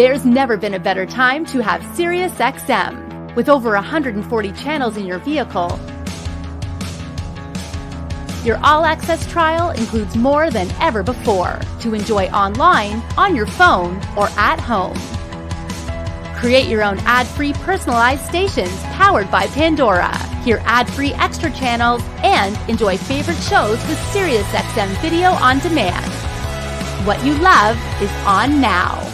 There's never been a better time to have SiriusXM. With over 140 channels in your vehicle, your all-access trial includes more than ever before to enjoy online, on your phone, or at home. Create your own ad-free personalized stations powered by Pandora. Hear ad-free extra channels and enjoy favorite shows with SiriusXM Video on Demand. What you love is on now.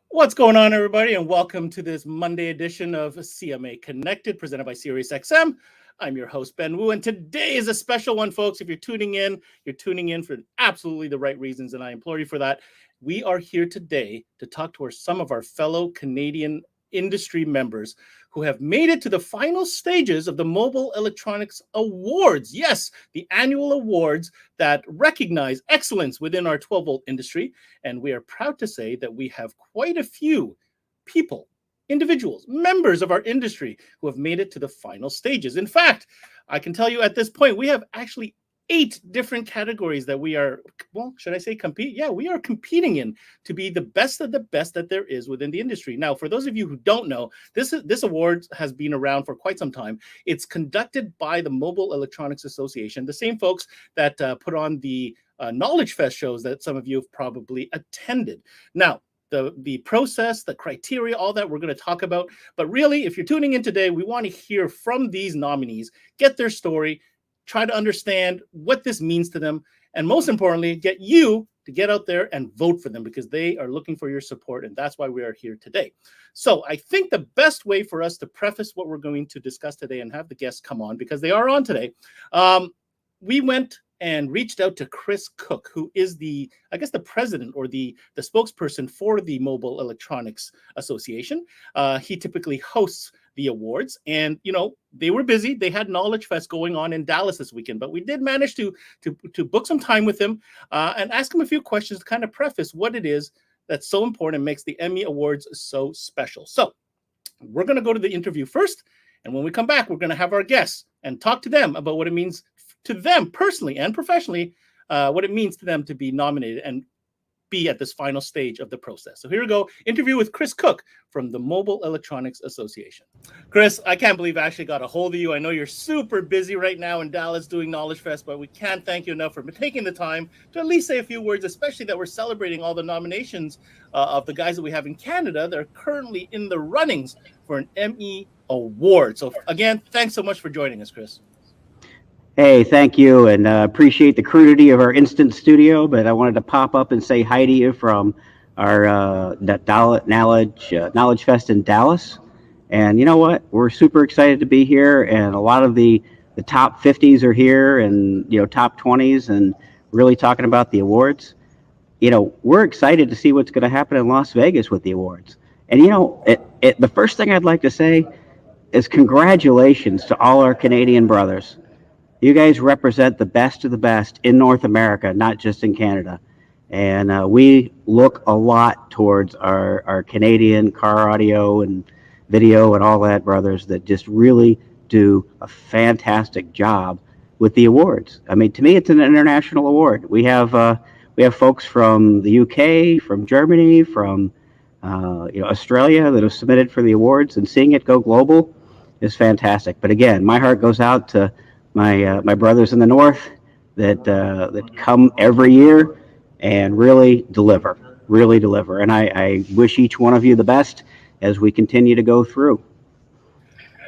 What's going on, everybody, and welcome to this Monday edition of CMA Connected, presented by SiriusXM. I'm your host, Ben Wu, and today is a special one, folks. If you're tuning in for absolutely the right reasons, and I implore you for that. We are here today to talk to some of our fellow Canadian industry members who have made it to the final stages of the Mobile Electronics Awards. Yes, the annual awards that recognize excellence within our 12-volt industry. And we are proud to say that we have quite a few people, individuals, members of our industry who have made it to the final stages. In fact, I can tell you at this point, we have actually 8 different categories that we are, well, should I say compete? Yeah, we are competing in to be the best of the best that there is within the industry. Now, for those of you who don't know, this award has been around for quite some time. It's conducted by the Mobile Electronics Association, the same folks that put on the Knowledge Fest shows that some of you have probably attended. Now, the process, the criteria, all that we're going to talk about. But really, if you're tuning in today, we want to hear from these nominees, get their story, try to understand what this means to them, and most importantly, get you to get out there and vote for them because they are looking for your support, and that's why we are here today. So I think the best way for us to preface what we're going to discuss today and have the guests come on, because they are on today, we went and reached out to Chris Cook, who is the president or the spokesperson for the Mobile Electronics Association. He typically hosts the awards, and they were busy. They had Knowledge Fest going on in Dallas this weekend, but we did manage to book some time with him and ask him a few questions to kind of preface what it is that's so important and makes the ME Awards so special. So we're going to go to the interview first, and when we come back, we're going to have our guests and talk to them about what it means to them personally and professionally, what it means to them to be nominated and be at this final stage of the process. So here we go, interview with Chris Cook from the Mobile Electronics Association. Chris, I can't believe I actually got a hold of you. I know you're super busy right now in Dallas doing Knowledge Fest, but we can't thank you enough for taking the time to at least say a few words, especially that we're celebrating all the nominations of the guys that we have in Canada that are currently in the runnings for an ME Award. So again, thanks so much for joining us, Chris. Hey, thank you, and appreciate the crudity of our instant studio, but I wanted to pop up and say hi to you from our Knowledge Fest in Dallas. And you know what? We're super excited to be here, and a lot of the top 50s are here and, top 20s and really talking about the awards. We're excited to see what's going to happen in Las Vegas with the awards. And, the first thing I'd like to say is congratulations to all our Canadian brothers. You guys represent the best of the best in North America, not just in Canada. And we look a lot towards our Canadian car audio and video and all that, brothers, that just really do a fantastic job with the awards. I mean, to me, it's an international award. We have folks from the UK, from Germany, from Australia that have submitted for the awards, and seeing it go global is fantastic. But again, my heart goes out to my brothers in the North that come every year and really deliver. And I wish each one of you the best as we continue to go through.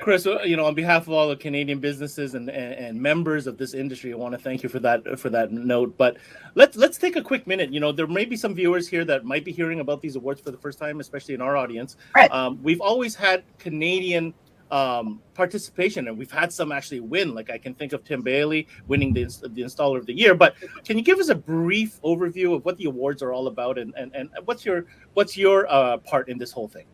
Chris, on behalf of all the Canadian businesses and members of this industry, I want to thank you for that note. But let's take a quick minute. There may be some viewers here that might be hearing about these awards for the first time, especially in our audience. Right. We've always had Canadian participation, and we've had some actually win. Like I can think of Tim Bailey winning the Installer of the Year. But can you give us a brief overview of what the awards are all about, and what's your part in this whole thing?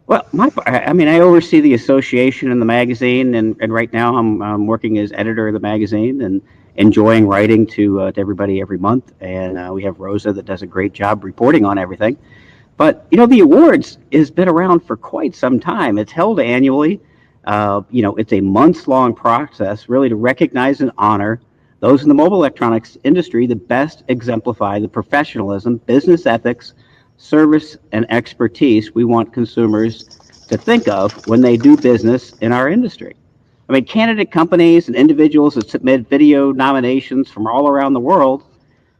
Well, I oversee the association and the magazine, and right now I'm working as editor of the magazine and enjoying writing to everybody every month. And we have Rosa that does a great job reporting on everything. But, the awards has been around for quite some time. It's held annually. It's a months-long process really to recognize and honor those in the mobile electronics industry that best exemplify the professionalism, business ethics, service, and expertise we want consumers to think of when they do business in our industry. I mean, candidate companies and individuals that submit video nominations from all around the world.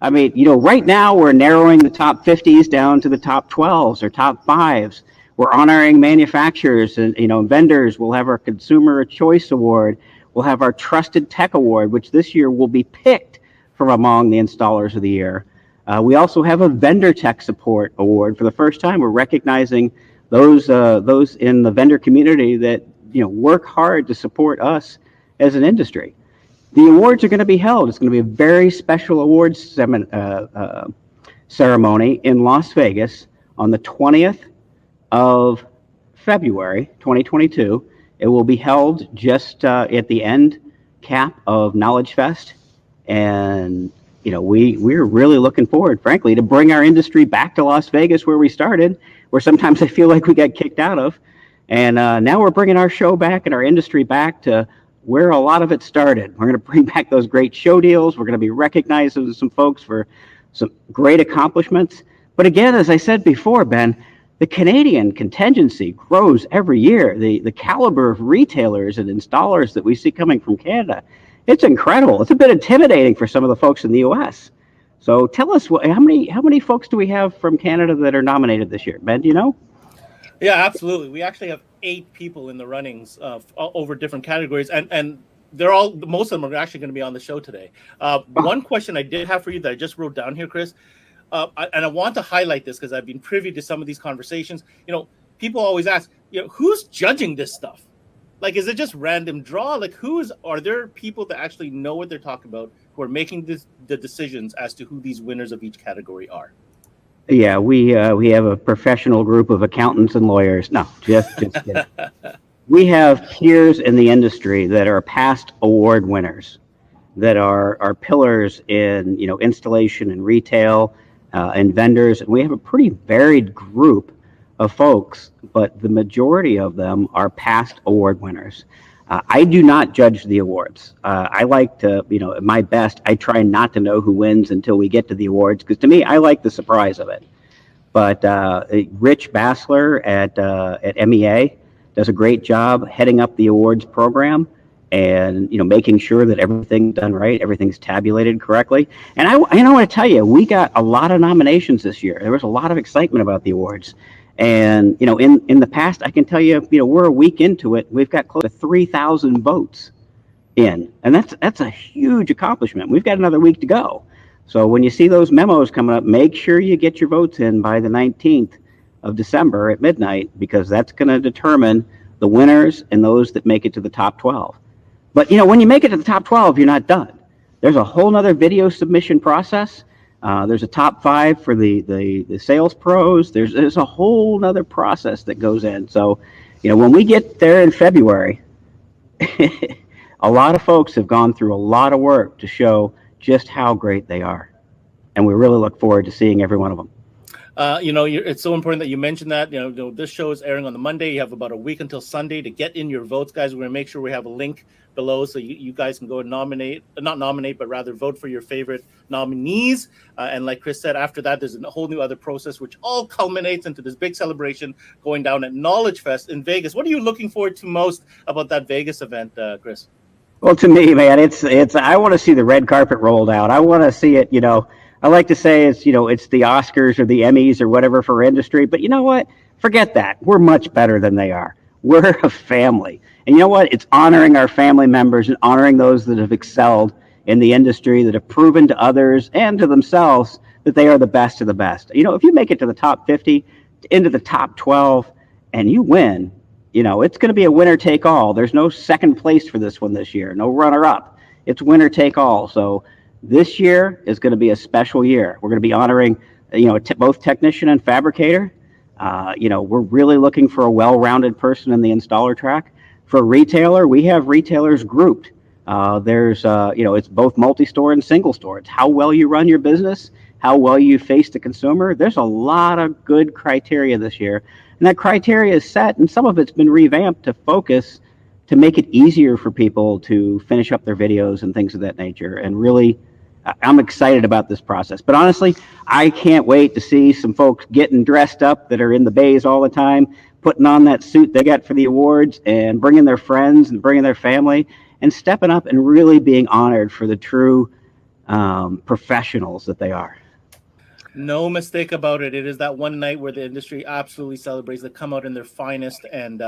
I mean, right now we're narrowing the top 50s down to the top 12s or top 5s. We're honoring manufacturers and, vendors. We'll have our Consumer Choice Award. We'll have our Trusted Tech Award, which this year will be picked from among the installers of the year. We also have a Vendor Tech Support Award. For the first time, we're recognizing those in the vendor community that, work hard to support us as an industry. The awards are going to be held. It's going to be a very special awards ceremony in Las Vegas on the 20th of February, 2022. It will be held just at the end cap of Knowledge Fest. And, we're really looking forward, frankly, to bring our industry back to Las Vegas where we started, where sometimes I feel like we got kicked out of. And now we're bringing our show back and our industry back to where a lot of it started. We're going to bring back those great show deals. We're going to be recognizing some folks for some great accomplishments. But again, as I said before, Ben, the Canadian contingency grows every year. The caliber of retailers and installers that we see coming from Canada, it's incredible. It's a bit intimidating for some of the folks in the U.S. So tell us, how many folks do we have from Canada that are nominated this year? Ben, do you know? Yeah, absolutely. We actually have 8 people in the runnings over different categories, and most of them are actually going to be on the show today. One question I did have for you that I just wrote down here, Chris, and I want to highlight this because I've been privy to some of these conversations. People always ask, who's judging this stuff? Like, is it just random draw? Like, are there people that actually know what they're talking about who are making the decisions as to who these winners of each category are? Yeah, we have a professional group of accountants and lawyers. No, just kidding. We have peers in the industry that are past award winners, that are pillars in installation and retail and vendors. And we have a pretty varied group of folks, but the majority of them are past award winners. I do not judge the awards. I like to, at my best, I try not to know who wins until we get to the awards, because to me, I like the surprise of it. But Rich Bassler at MEA does a great job heading up the awards program and making sure that everything's done right, everything's tabulated correctly. And I want to tell you, we got a lot of nominations this year. There was a lot of excitement about the awards. And, in the past, I can tell you, we're a week into it. We've got close to 3,000 votes in. And that's a huge accomplishment. We've got another week to go. So when you see those memos coming up, make sure you get your votes in by the 19th of December at midnight, because that's going to determine the winners and those that make it to the top 12. But, when you make it to the top 12, you're not done. There's a whole nother video submission process. There's a top 5 for the sales pros. There's a whole nother process that goes in. So, when we get there in February, a lot of folks have gone through a lot of work to show just how great they are. And we really look forward to seeing every one of them. It's so important that you mentioned that. This show is airing on the Monday. You have about a week until Sunday to get in your votes, guys. We're going to make sure we have a link below so you guys can go and rather vote for your favorite nominees. And like Chris said, after that, there's a whole new other process, which all culminates into this big celebration going down at Knowledge Fest in Vegas. What are you looking forward to most about that Vegas event, Chris? Well, to me, man, it's I want to see the red carpet rolled out. I want to see it, I like to say it's the Oscars or the Emmys or whatever for industry, but you know what? Forget that. We're much better than they are. We're a family. And you know what? It's honoring our family members and honoring those that have excelled in the industry, that have proven to others and to themselves that they are the best of the best. If you make it to the top 50, into the top 12, and you win, it's going to be a winner take all. There's no second place for this one this year, no runner up. It's winner take all. So this year is going to be a special year. We're going to be honoring, both technician and fabricator. We're really looking for a well-rounded person in the installer track. For retailer, we have retailers grouped. It's both multi-store and single store. It's how well you run your business, how well you face the consumer. There's a lot of good criteria this year. And that criteria is set, and some of it's been revamped to focus to make it easier for people to finish up their videos and things of that nature. And really, I'm excited about this process. But honestly, I can't wait to see some folks getting dressed up that are in the bays all the time, putting on that suit they got for the awards and bringing their friends and bringing their family and stepping up and really being honored for the true professionals that they are. No mistake about it. It is that one night where the industry absolutely celebrates. They come out in their finest, and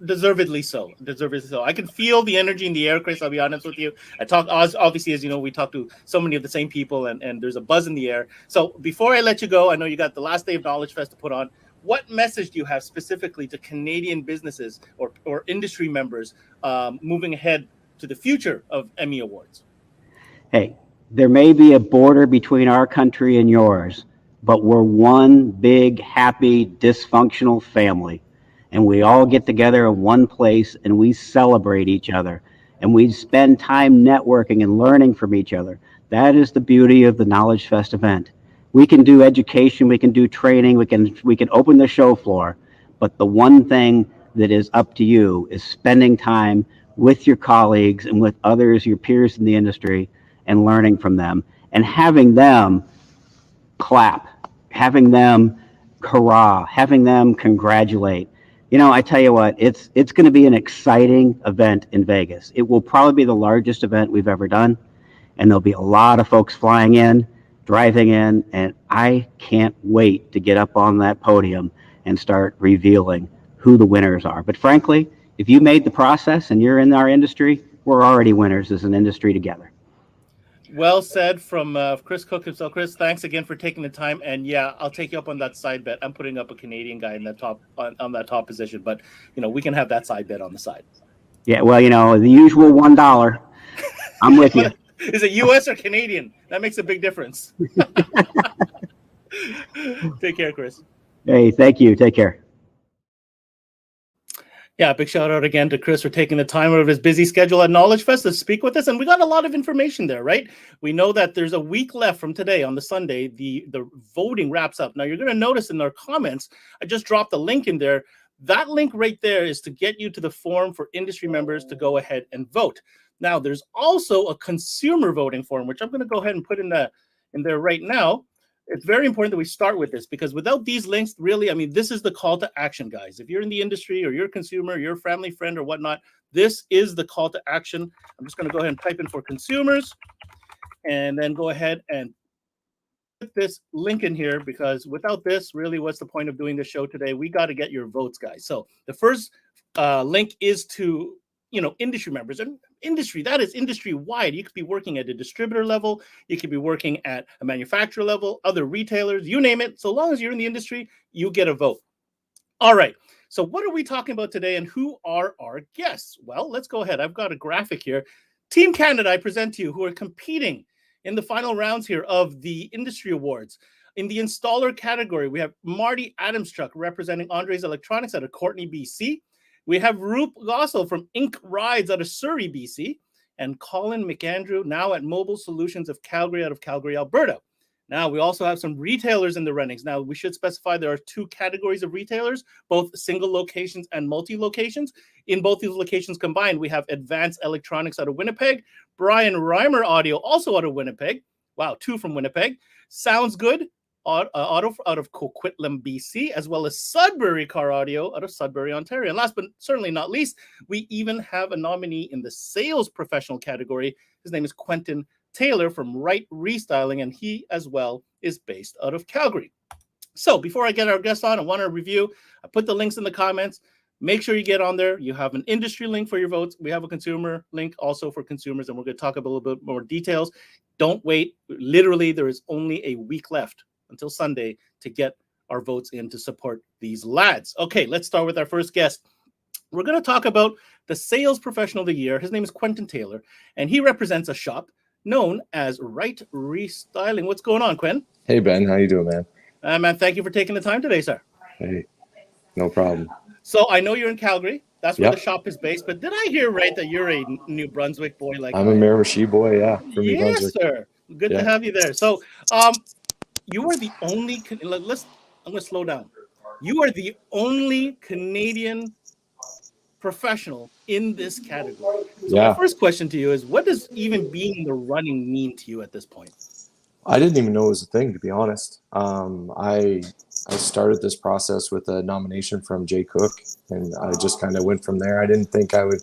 deservedly so. Deservedly so. I can feel the energy in the air, Chris. I'll be honest with you. I talk, obviously, as you know, we talk to so many of the same people, and there's a buzz in the air. So before I let you go, I know you got the last day of Knowledge Fest to put on. What message do you have specifically to Canadian businesses or industry members moving ahead to the future of ME Awards? Hey, there may be a border between our country and yours, but we're one big, happy, dysfunctional family. And we all get together in one place and we celebrate each other. And we spend time networking and learning from each other. That is the beauty of the Knowledge Fest event. We can do education, we can do training, we can open the show floor. But the one thing that is up to you is spending time with your colleagues and with others, your peers in the industry, and learning from them and having them clap, having them hurrah, having them congratulate. You know, I tell you what, it's going to be an exciting event in Vegas. It will probably be the largest event we've ever done, and there'll be a lot of folks flying in, driving in, and I can't wait to get up on that podium and start revealing who the winners are. But frankly, if you made the process and you're in our industry, we're already winners as an industry together. Well said from Chris Cook himself. Chris, thanks again for taking the time. And yeah, I'll take you up on that side bet. I'm putting up a Canadian guy in that top on that top position, but you know, we can have that side bet on the side. Yeah, well, you know, the usual $1. I'm with you. Is it US or Canadian? That makes a big difference. Take care, Chris. Hey, thank you. Take care. Yeah, big shout out again to Chris for taking the time out of his busy schedule at Knowledge Fest to speak with us. And we got a lot of information there, right? We know that there's a week left from today on the Sunday. The voting wraps up. Now, you're going to notice in our comments, I just dropped a link in there. That link right there is to get you to the form for industry members to go ahead and vote. Now, there's also a consumer voting form, which I'm going to go ahead and put in there right now. It's very important that we start with this because without these links, really, I mean, this is the call to action, guys. If you're in the industry or you're a consumer, you're a family friend or whatnot, this is the call to action. I'm just going to go ahead and type in for consumers and then go ahead and put this link in here because without this, really, what's the point of doing the show today? We got to get your votes, guys. So the first link is to, you know, industry members and industry, that is industry wide. You could be working at a distributor level. You could be working at a manufacturer level, other retailers, you name it. So long as you're in the industry, you get a vote. All right. So what are we talking about today and who are our guests? Well, let's go ahead. I've got a graphic here. Team Canada, I present to you, who are competing in the final rounds here of the industry awards. In the installer category, we have Marty Adamstruck representing Andres Electronics out of Courtney, BC. We have Roop Gossel from Inc. Rides out of Surrey, BC, and Colin McAndrew now at Mobile Solutions of Calgary out of Calgary, Alberta. Now, we also have some retailers in the runnings. Now, we should specify there are two categories of retailers, both single locations and multi-locations. In both these locations combined, we have Advanced Electronics out of Winnipeg, Brian Reimer Audio also out of Winnipeg. Wow, two from Winnipeg. Sounds Good Auto out of Coquitlam, BC, as well as Sudbury Car Audio out of Sudbury, Ontario. And last but certainly not least, we even have a nominee in the sales professional category. His name is Quentin Taylor from Right Restyling, and he as well is based out of Calgary. So before I get our guests on, I want to review. I put the links in the comments. Make sure you get on there. You have an industry link for your votes. We have a consumer link also for consumers, and we're going to talk about a little bit more details. Don't wait. Literally, there is only a week left until Sunday to get our votes in to support these lads. Okay, let's start with our first guest. We're going to talk about the sales professional of the year. His name is Quentin Taylor, and he represents a shop known as Right Restyling. What's going on, Quinn? Hey, Ben. How you doing, man? Man, thank you for taking the time today, sir. Hey, no problem. So I know you're in Calgary. That's where the shop is based. But did I hear right that you're a New Brunswick boy? Like I'm a Miramichi boy, yeah. From New yes, Brunswick. sir. Good to have you there. So You are the only. I'm going to slow down. You are the only Canadian professional in this category. So my first question to you is, what does even being in the running mean to you at this point? I didn't even know it was a thing, to be honest. I started this process with a nomination from Jay Cook, and I just kind of went from there. I didn't think I would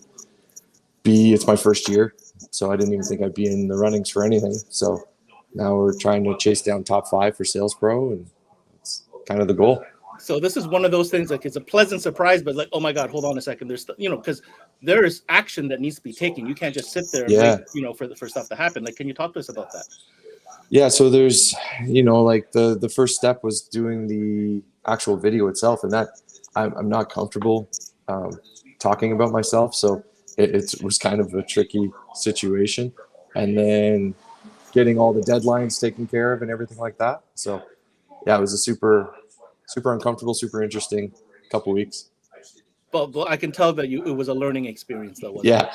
be. It's my first year, so I didn't even think I'd be in the runnings for anything. So now we're trying to chase down top 5 for Sales Pro, and it's kind of the goal. So this is one of those things, like, it's a pleasant surprise, but like, oh my God, hold on a second. There's, because there is action that needs to be taken. You can't just sit there and wait, for stuff to happen. Like, can you talk to us about that? Yeah, so there's, like the first step was doing the actual video itself, and that I'm not comfortable talking about myself, so it was kind of a tricky situation. And then getting all the deadlines taken care of and everything like that. So yeah, it was a super uncomfortable, super interesting couple weeks. But I can tell that it was a learning experience, though. Yeah.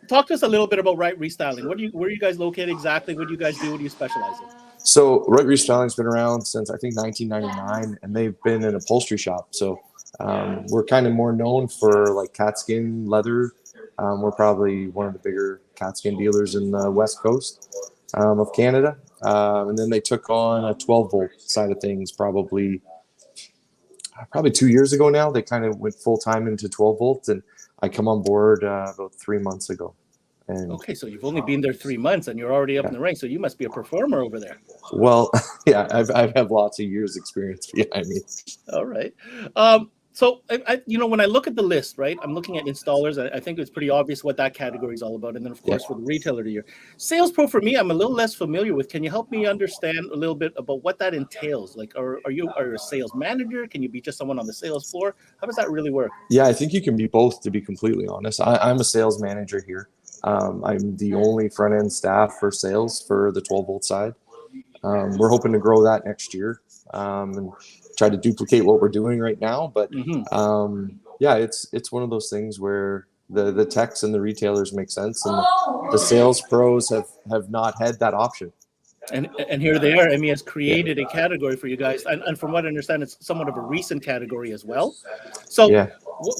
Talk to us a little bit about Right Restyling. Where are you guys located exactly? What do you guys do? What do you specialize in? So Right Restyling's been around since I think 1999, and they've been an upholstery shop. So we're kind of more known for like cat skin leather. We're probably one of the bigger cat skin dealers in the West Coast of Canada. And then they took on a 12-volt side of things probably 2 years ago now. They kind of went full-time into 12 volts, and I come on board about 3 months ago. And okay, so you've only been there 3 months, and you're already up in the ranks, so you must be a performer over there. Well, yeah, I have lots of years experience behind me. All right. So, when I look at the list, right, I'm looking at installers. I think it's pretty obvious what that category is all about. And then, of course, for the retailer of the year. Sales Pro, for me, I'm a little less familiar with. Can you help me understand a little bit about what that entails? Like, are you a sales manager? Can you be just someone on the sales floor? How does that really work? Yeah, I think you can be both, to be completely honest. I'm a sales manager here. I'm the only front-end staff for sales for the 12-volt side. We're hoping to grow that next year. And try to duplicate what we're doing right now, but yeah, it's one of those things where the techs and the retailers make sense, and the sales pros have not had that option. And here they are. MEA has created a category for you guys, and from what I understand, it's somewhat of a recent category as well. So,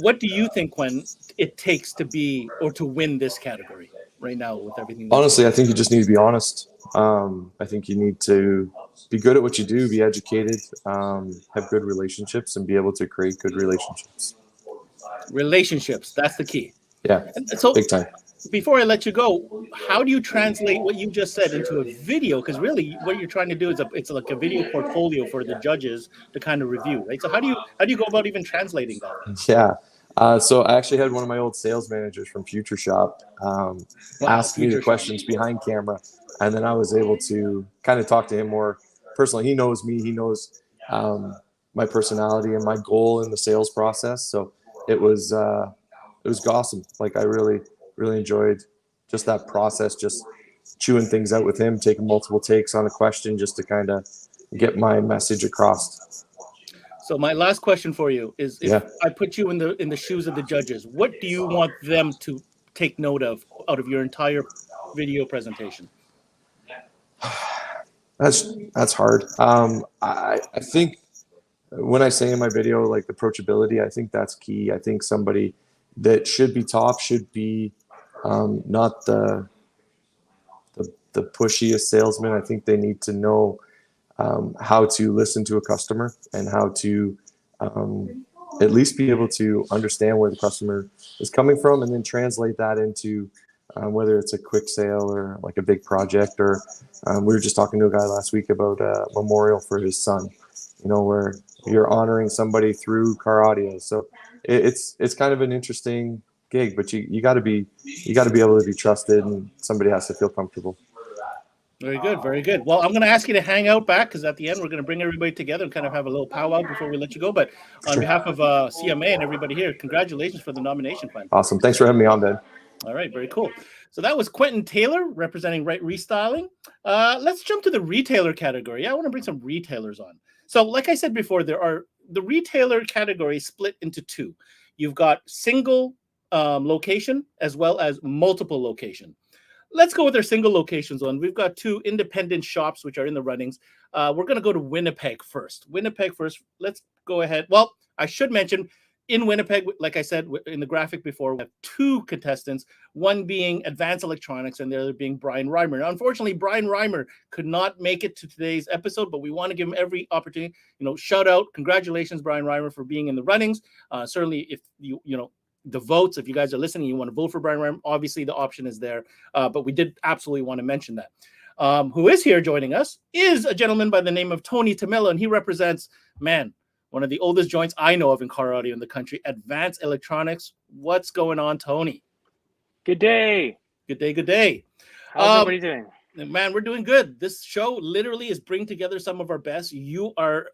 what do you think, when it takes to be or to win this category right now with everything? Honestly, I think you just need to be honest. I think you need to be good at what you do, be educated, have good relationships, and be able to create good relationships. Relationships, that's the key. Yeah, so big time. Before I let you go, how do you translate what you just said into a video? Because really, what you're trying to do is it's like a video portfolio for the judges to kind of review, right? So how do you go about even translating that? Yeah. So I actually had one of my old sales managers from Future Shop ask me the questions behind camera, and then I was able to kind of talk to him more personally. He knows me. He knows my personality and my goal in the sales process. So it was awesome. Like, I really enjoyed just that process, just chewing things out with him, taking multiple takes on a question just to kind of get my message across. So my last question for you is, if I put you in the shoes of the judges, what do you want them to take note of out of your entire video presentation? That's hard. I think when I say in my video, like, approachability, I think that's key. I think somebody that should be top should be not the pushiest salesman. I think they need to know how to listen to a customer and how to at least be able to understand where the customer is coming from, and then translate that into whether it's a quick sale or like a big project. Or we were just talking to a guy last week about a memorial for his son, where you're honoring somebody through car audio. So it's kind of an interesting gig, but you got to be able to be trusted, and somebody has to feel comfortable. Very good, very good. Well, I'm going to ask you to hang out back, because at the end we're going to bring everybody together and kind of have a little powwow before we let you go. But on behalf of CMA and everybody here, congratulations for the nomination plan. Awesome. Thanks for having me on, Ben. All right, very cool. So that was Quentin Taylor representing Right Restyling. Let's jump to the retailer category. I want to bring some retailers on. So like I said before, the retailer category split into two. You've got single location as well as multiple location. let's go with our single locations one. We've got 2 independent shops which are in the runnings. We're going to go to Winnipeg first. Let's go ahead. Well, I should mention in Winnipeg, like I said in the graphic before, we have 2 contestants, one being Advanced Electronics and the other being Brian Reimer. Now, unfortunately, Brian Reimer could not make it to today's episode, but we want to give him every opportunity. Shout out, congratulations, Brian Reimer, for being in the runnings. Certainly, if the votes, if you guys are listening, you want to vote for Brian Reimer, obviously the option is there. But we did absolutely want to mention that. Who is here joining us is a gentleman by the name of Tony Tamelo, and he represents, one of the oldest joints I know of in car audio in the country, Advanced Electronics. What's going on, Tony? Good day. Good day, good day. How's everybody doing? Man, we're doing good. This show literally is bringing together some of our best. You are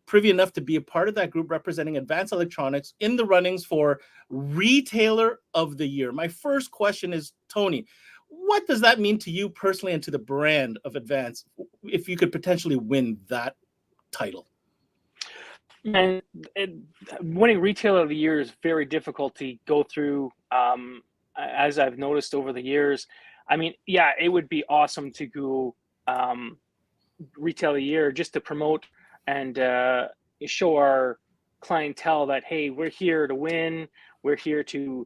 privy enough to be a part of that group representing Advanced Electronics in the runnings for Retailer of the Year. My first question is, Tony, what does that mean to you personally and to the brand of Advanced if you could potentially win that title? And winning Retailer of the Year is very difficult to go through, as I've noticed over the years. I mean, yeah, it would be awesome to go Retailer of the Year just to promote and show our clientele that, hey, we're here to win. We're here to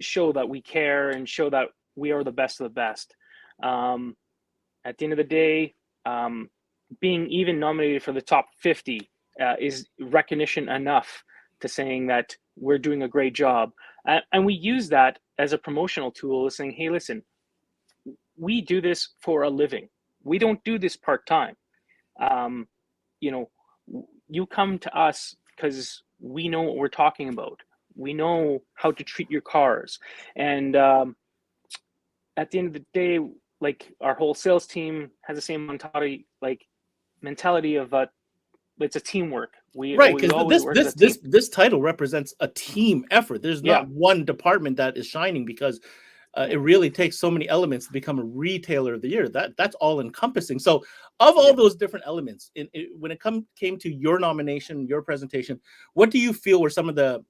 show that we care and show that we are the best of the best. At the end of the day, being even nominated for the top 50 is recognition enough to saying that we're doing a great job. And we use that as a promotional tool, saying, hey, listen, we do this for a living. We don't do this part-time. You come to us because we know what we're talking about. We know how to treat your cars. And at the end of the day, like, our whole sales team has the same mentality of it's a teamwork. Right, because this title represents a team effort. There's not one department that is shining, because it really takes so many elements to become a Retailer of the Year. That's all encompassing. So of all those different elements, when it came to your nomination, your presentation, what do you feel were some of the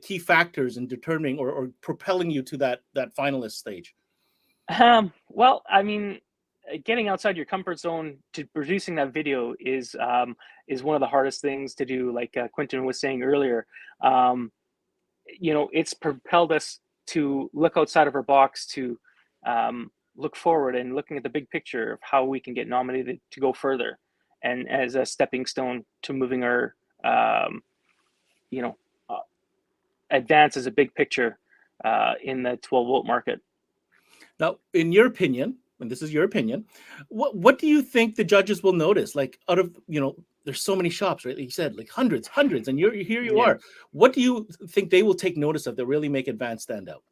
key factors in determining or propelling you to that finalist stage? Well, I mean, getting outside your comfort zone to producing that video is one of the hardest things to do. Like Quentin was saying earlier, it's propelled us to look outside of our box, to look forward and looking at the big picture of how we can get nominated to go further, and as a stepping stone to moving our advance as a big picture in the 12-volt market. Now, in your opinion, and this is your opinion, what do you think the judges will notice? Like, out of, there's so many shops, right? Like you said, like hundreds, and you are. What do you think they will take notice of that really make Advance stand out?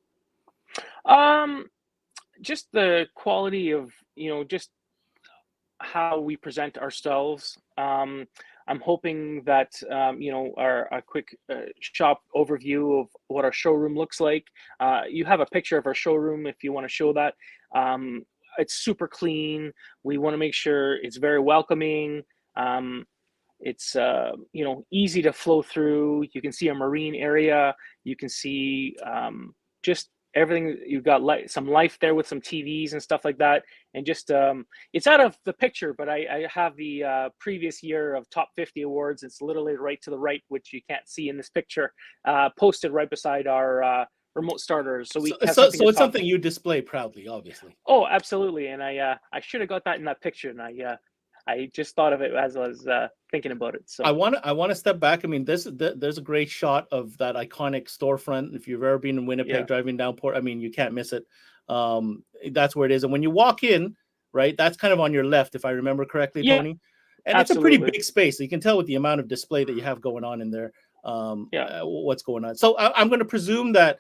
Just the quality of, just how we present ourselves. I'm hoping that, a quick shop overview of what our showroom looks like. You have a picture of our showroom if you want to show that. It's super clean. We want to make sure it's very welcoming. It's easy to flow through. You can see a marine area. You can see just everything. You've got some life there with some TVs and stuff like that. And just it's out of the picture, but I have the previous year of top 50 awards. It's literally right to the right, which you can't see in this picture, posted right beside our remote starters. So it's something you display proudly, obviously. Oh, absolutely. And I should have got that in that picture, and I just thought of it as I was thinking about it. So I want to step back. I mean, there's a great shot of that iconic storefront. If you've ever been in Winnipeg driving down Port, I mean, you can't miss it. That's where it is. And when you walk in, right, that's kind of on your left, if I remember correctly, Tony. And absolutely. It's a pretty big space. So you can tell with the amount of display that you have going on in there, what's going on. So I'm going to presume that,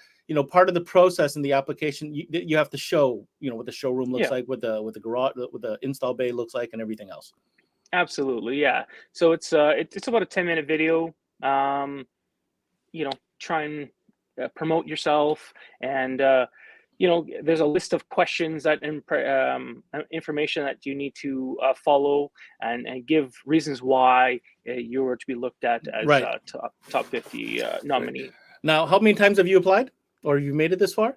part of the process in the application, you have to show, what the showroom looks like, what the garage, what the install bay looks like, and everything else. Absolutely, yeah. So it's about a 10-minute video. Try and promote yourself, and there's a list of questions that information that you need to follow, and give reasons why you were to be looked at as top 50 nominee. Now, how many times have you applied? Or you've made it this far?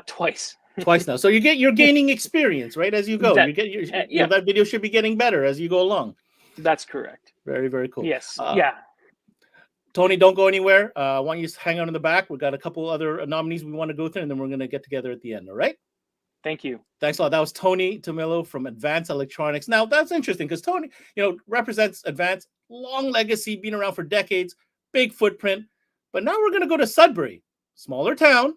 Twice. Twice now. So you're gaining experience, right? As you go, That- you get you know, that video should be getting better as you go along. That's correct. Very, very cool. Yes. Tony, don't go anywhere. I want you to hang out in the back. We've got a couple other nominees we want to go through, and then we're going to get together at the end. All right? Thank you. Thanks a lot. That was Tony Tomillo from Advanced Electronics. Now, that's interesting because Tony, represents Advanced, long legacy, been around for decades, big footprint. But now we're going to go to Sudbury, smaller town,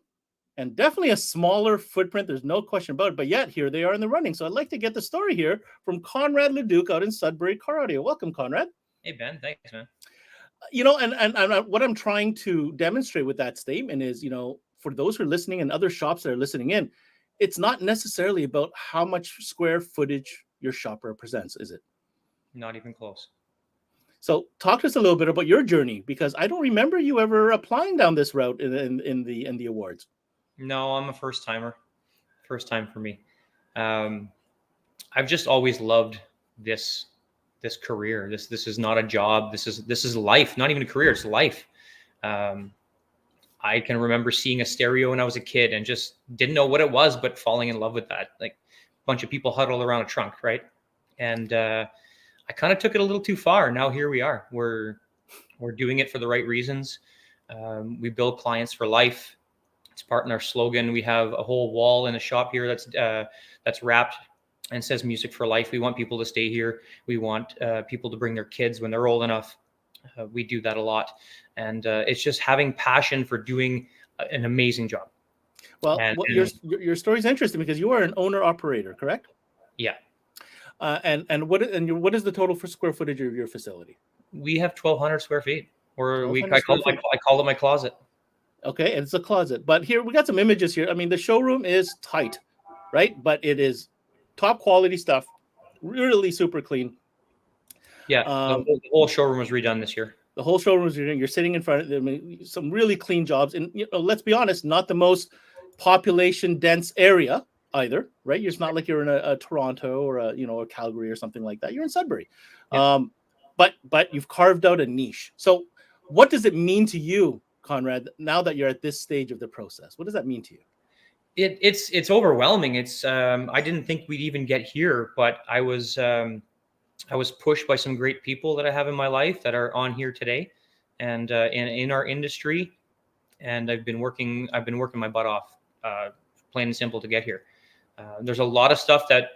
and definitely a smaller footprint. There's no question about it. But yet, here they are in the running. So I'd like to get the story here from Conrad Leduc out in Sudbury Car Audio. Welcome, Conrad. Hey, Ben. Thanks, man. And what I'm trying to demonstrate with that statement is, for those who are listening and other shops that are listening in, it's not necessarily about how much square footage your shop represents, is it? Not even close. So talk to us a little bit about your journey, because I don't remember you ever applying down this route in the awards. No, I'm a first timer. First time for me. I've just always loved this career. This is not a job. This is life. Not even a career. It's life. I can remember seeing a stereo when I was a kid and just didn't know what it was, but falling in love with that. Like a bunch of people huddled around a trunk, right? And I kind of took it a little too far. Now here we are. We're doing it for the right reasons. We build clients for life. It's part in our slogan. We have a whole wall in the shop here that's wrapped and says music for life. We want people to stay here. We want people to bring their kids when they're old enough. We do that a lot. And it's just having passion for doing an amazing job. Well, your story is interesting because you are an owner operator, correct? Yeah. And what is the total for square footage of your facility? We have 1,200 square feet. I call it my closet. Okay, and it's a closet. But here we got some images here. I mean, the showroom is tight, right? But it is top quality stuff, really super clean. Yeah, the whole showroom was redone this year. The whole showroom is redone. You're sitting in front of them, some really clean jobs. And let's be honest, not the most population dense area either, right? It's not like you're in a Toronto or a Calgary or something like that. You're in Sudbury. Yeah. But you've carved out a niche. So what does it mean to you, Conrad, now that you're at this stage of the process? What does that mean to you? It's overwhelming. It's I didn't think we'd even get here, but I was pushed by some great people that I have in my life that are on here today, and in our industry, and I've been working my butt off, plain and simple, to get here. There's a lot of stuff that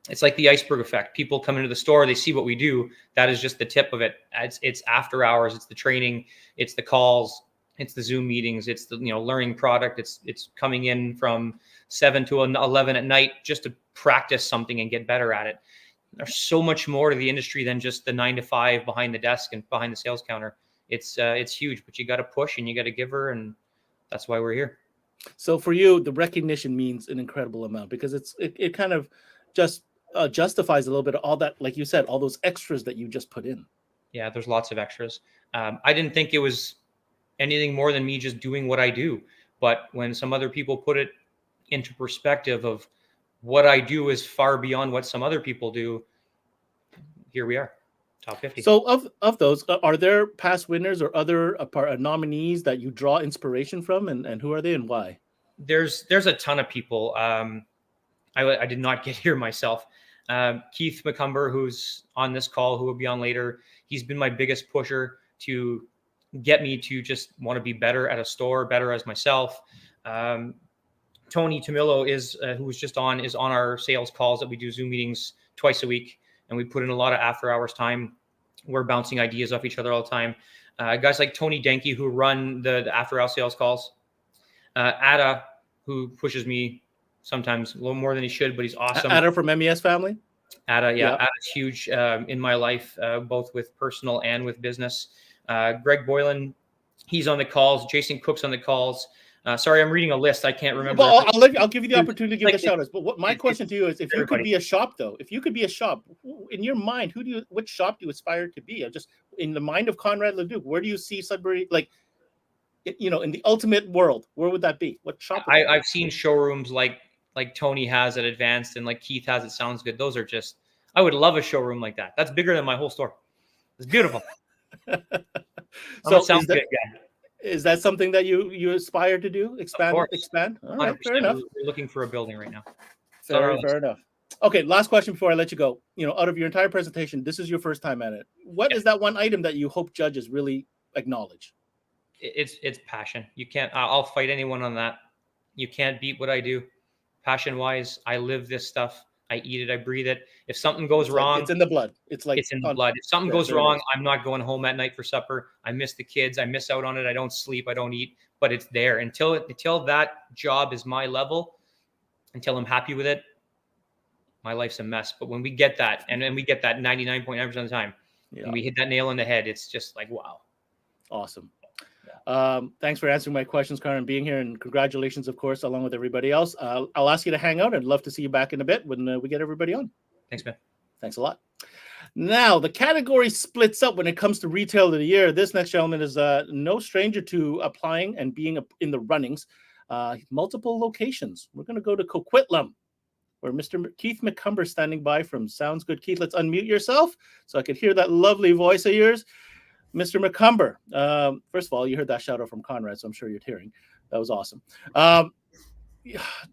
it's like the iceberg effect. People come into the store, they see what we do. That is just the tip of it. It's after hours. It's the training. It's the calls. It's the Zoom meetings. It's the learning product. It's coming in from 7 to 11 at night just to practice something and get better at it. There's so much more to the industry than just the 9 to 5 behind the desk and behind the sales counter. It's huge, but you got to push and you got to give her, and that's why we're here. So for you, the recognition means an incredible amount because it kind of just justifies a little bit of all that, like you said, all those extras that you just put in. Yeah, there's lots of extras. I didn't think it was anything more than me just doing what I do. But when some other people put it into perspective of what I do is far beyond what some other people do, here we are, top 50. So of those, are there past winners or other nominees that you draw inspiration from, and who are they and why? There's a ton of people. I did not get here myself. Keith McCumber, who's on this call, who will be on later, he's been my biggest pusher to get me to just want to be better at a store, better as myself. Tony Tomillo is on our sales calls that we do Zoom meetings twice a week, and we put in a lot of after hours time. We're bouncing ideas off each other all the time. Guys like Tony Denke, who run the after hour sales calls. Ada, who pushes me sometimes a little more than he should, but he's awesome. Ada from MES family? Ada, yeah. Ada's huge in my life, both with personal and with business. Greg Boylan, he's on the calls. Jason Cook's on the calls. Sorry, I'm reading a list. I can't remember. Well, I'll give you the opportunity to give the shout outs. But my question to you is, if you could be a shop, though, in your mind, which shop do you aspire to be? Just in the mind of Conrad Leduc, where do you see Sudbury, in the ultimate world? Where would that be? What shop? I've seen showrooms like Tony has at Advanced and like Keith has at Sounds Good. Those are just, I would love a showroom like that. That's bigger than my whole store. It's beautiful. So Sounds Good guy. Is that something that you aspire to do? Expand? All right, 100%. fair enough. We're looking for a building right now. It's on our Fair list. enough. Okay, last question before I let you go. Out of your entire presentation, this is your first time at it. What is that one item that you hope judges really acknowledge? It's passion. You can't. I'll fight anyone on that. You can't beat what I do. Passion wise, I live this stuff. I eat it. I breathe it. If something goes wrong, it's in the blood. It's in the blood. If something goes wrong, I'm not going home at night for supper. I miss the kids. I miss out on it. I don't sleep. I don't eat. But it's there until that job is my level. Until I'm happy with it, my life's a mess. But when we get that, and then we get that 99.9% of the time, and we hit that nail on the head, it's just like, wow. Awesome. Thanks for answering my questions, Karen, and being here. And congratulations, of course, along with everybody else. I'll ask you to hang out. I'd love to see you back in a bit when we get everybody on. Thanks, man. Thanks a lot. Now, the category splits up when it comes to Retail of the Year. This next gentleman is no stranger to applying and being in the runnings. Multiple locations. We're going to go to Coquitlam, where Mr. Keith McCumber is standing by from Sounds Good. Keith, let's unmute yourself so I could hear that lovely voice of yours. Mr. McCumber, first of all, you heard that shout out from Conrad, so I'm sure you're tearing. That was awesome.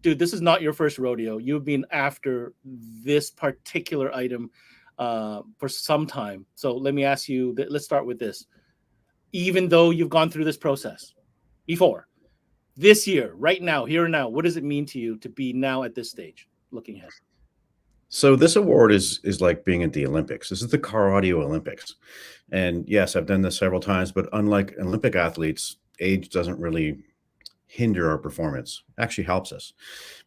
Dude, this is not your first rodeo. You've been after this particular item for some time. So let me ask you, let's start with this. Even though you've gone through this process before, this year, right now, here and now, what does it mean to you to be now at this stage, looking ahead? So this award is like being at the Olympics. This is the car audio Olympics. And yes, I've done this several times, but unlike Olympic athletes, age doesn't really hinder our performance. It actually helps us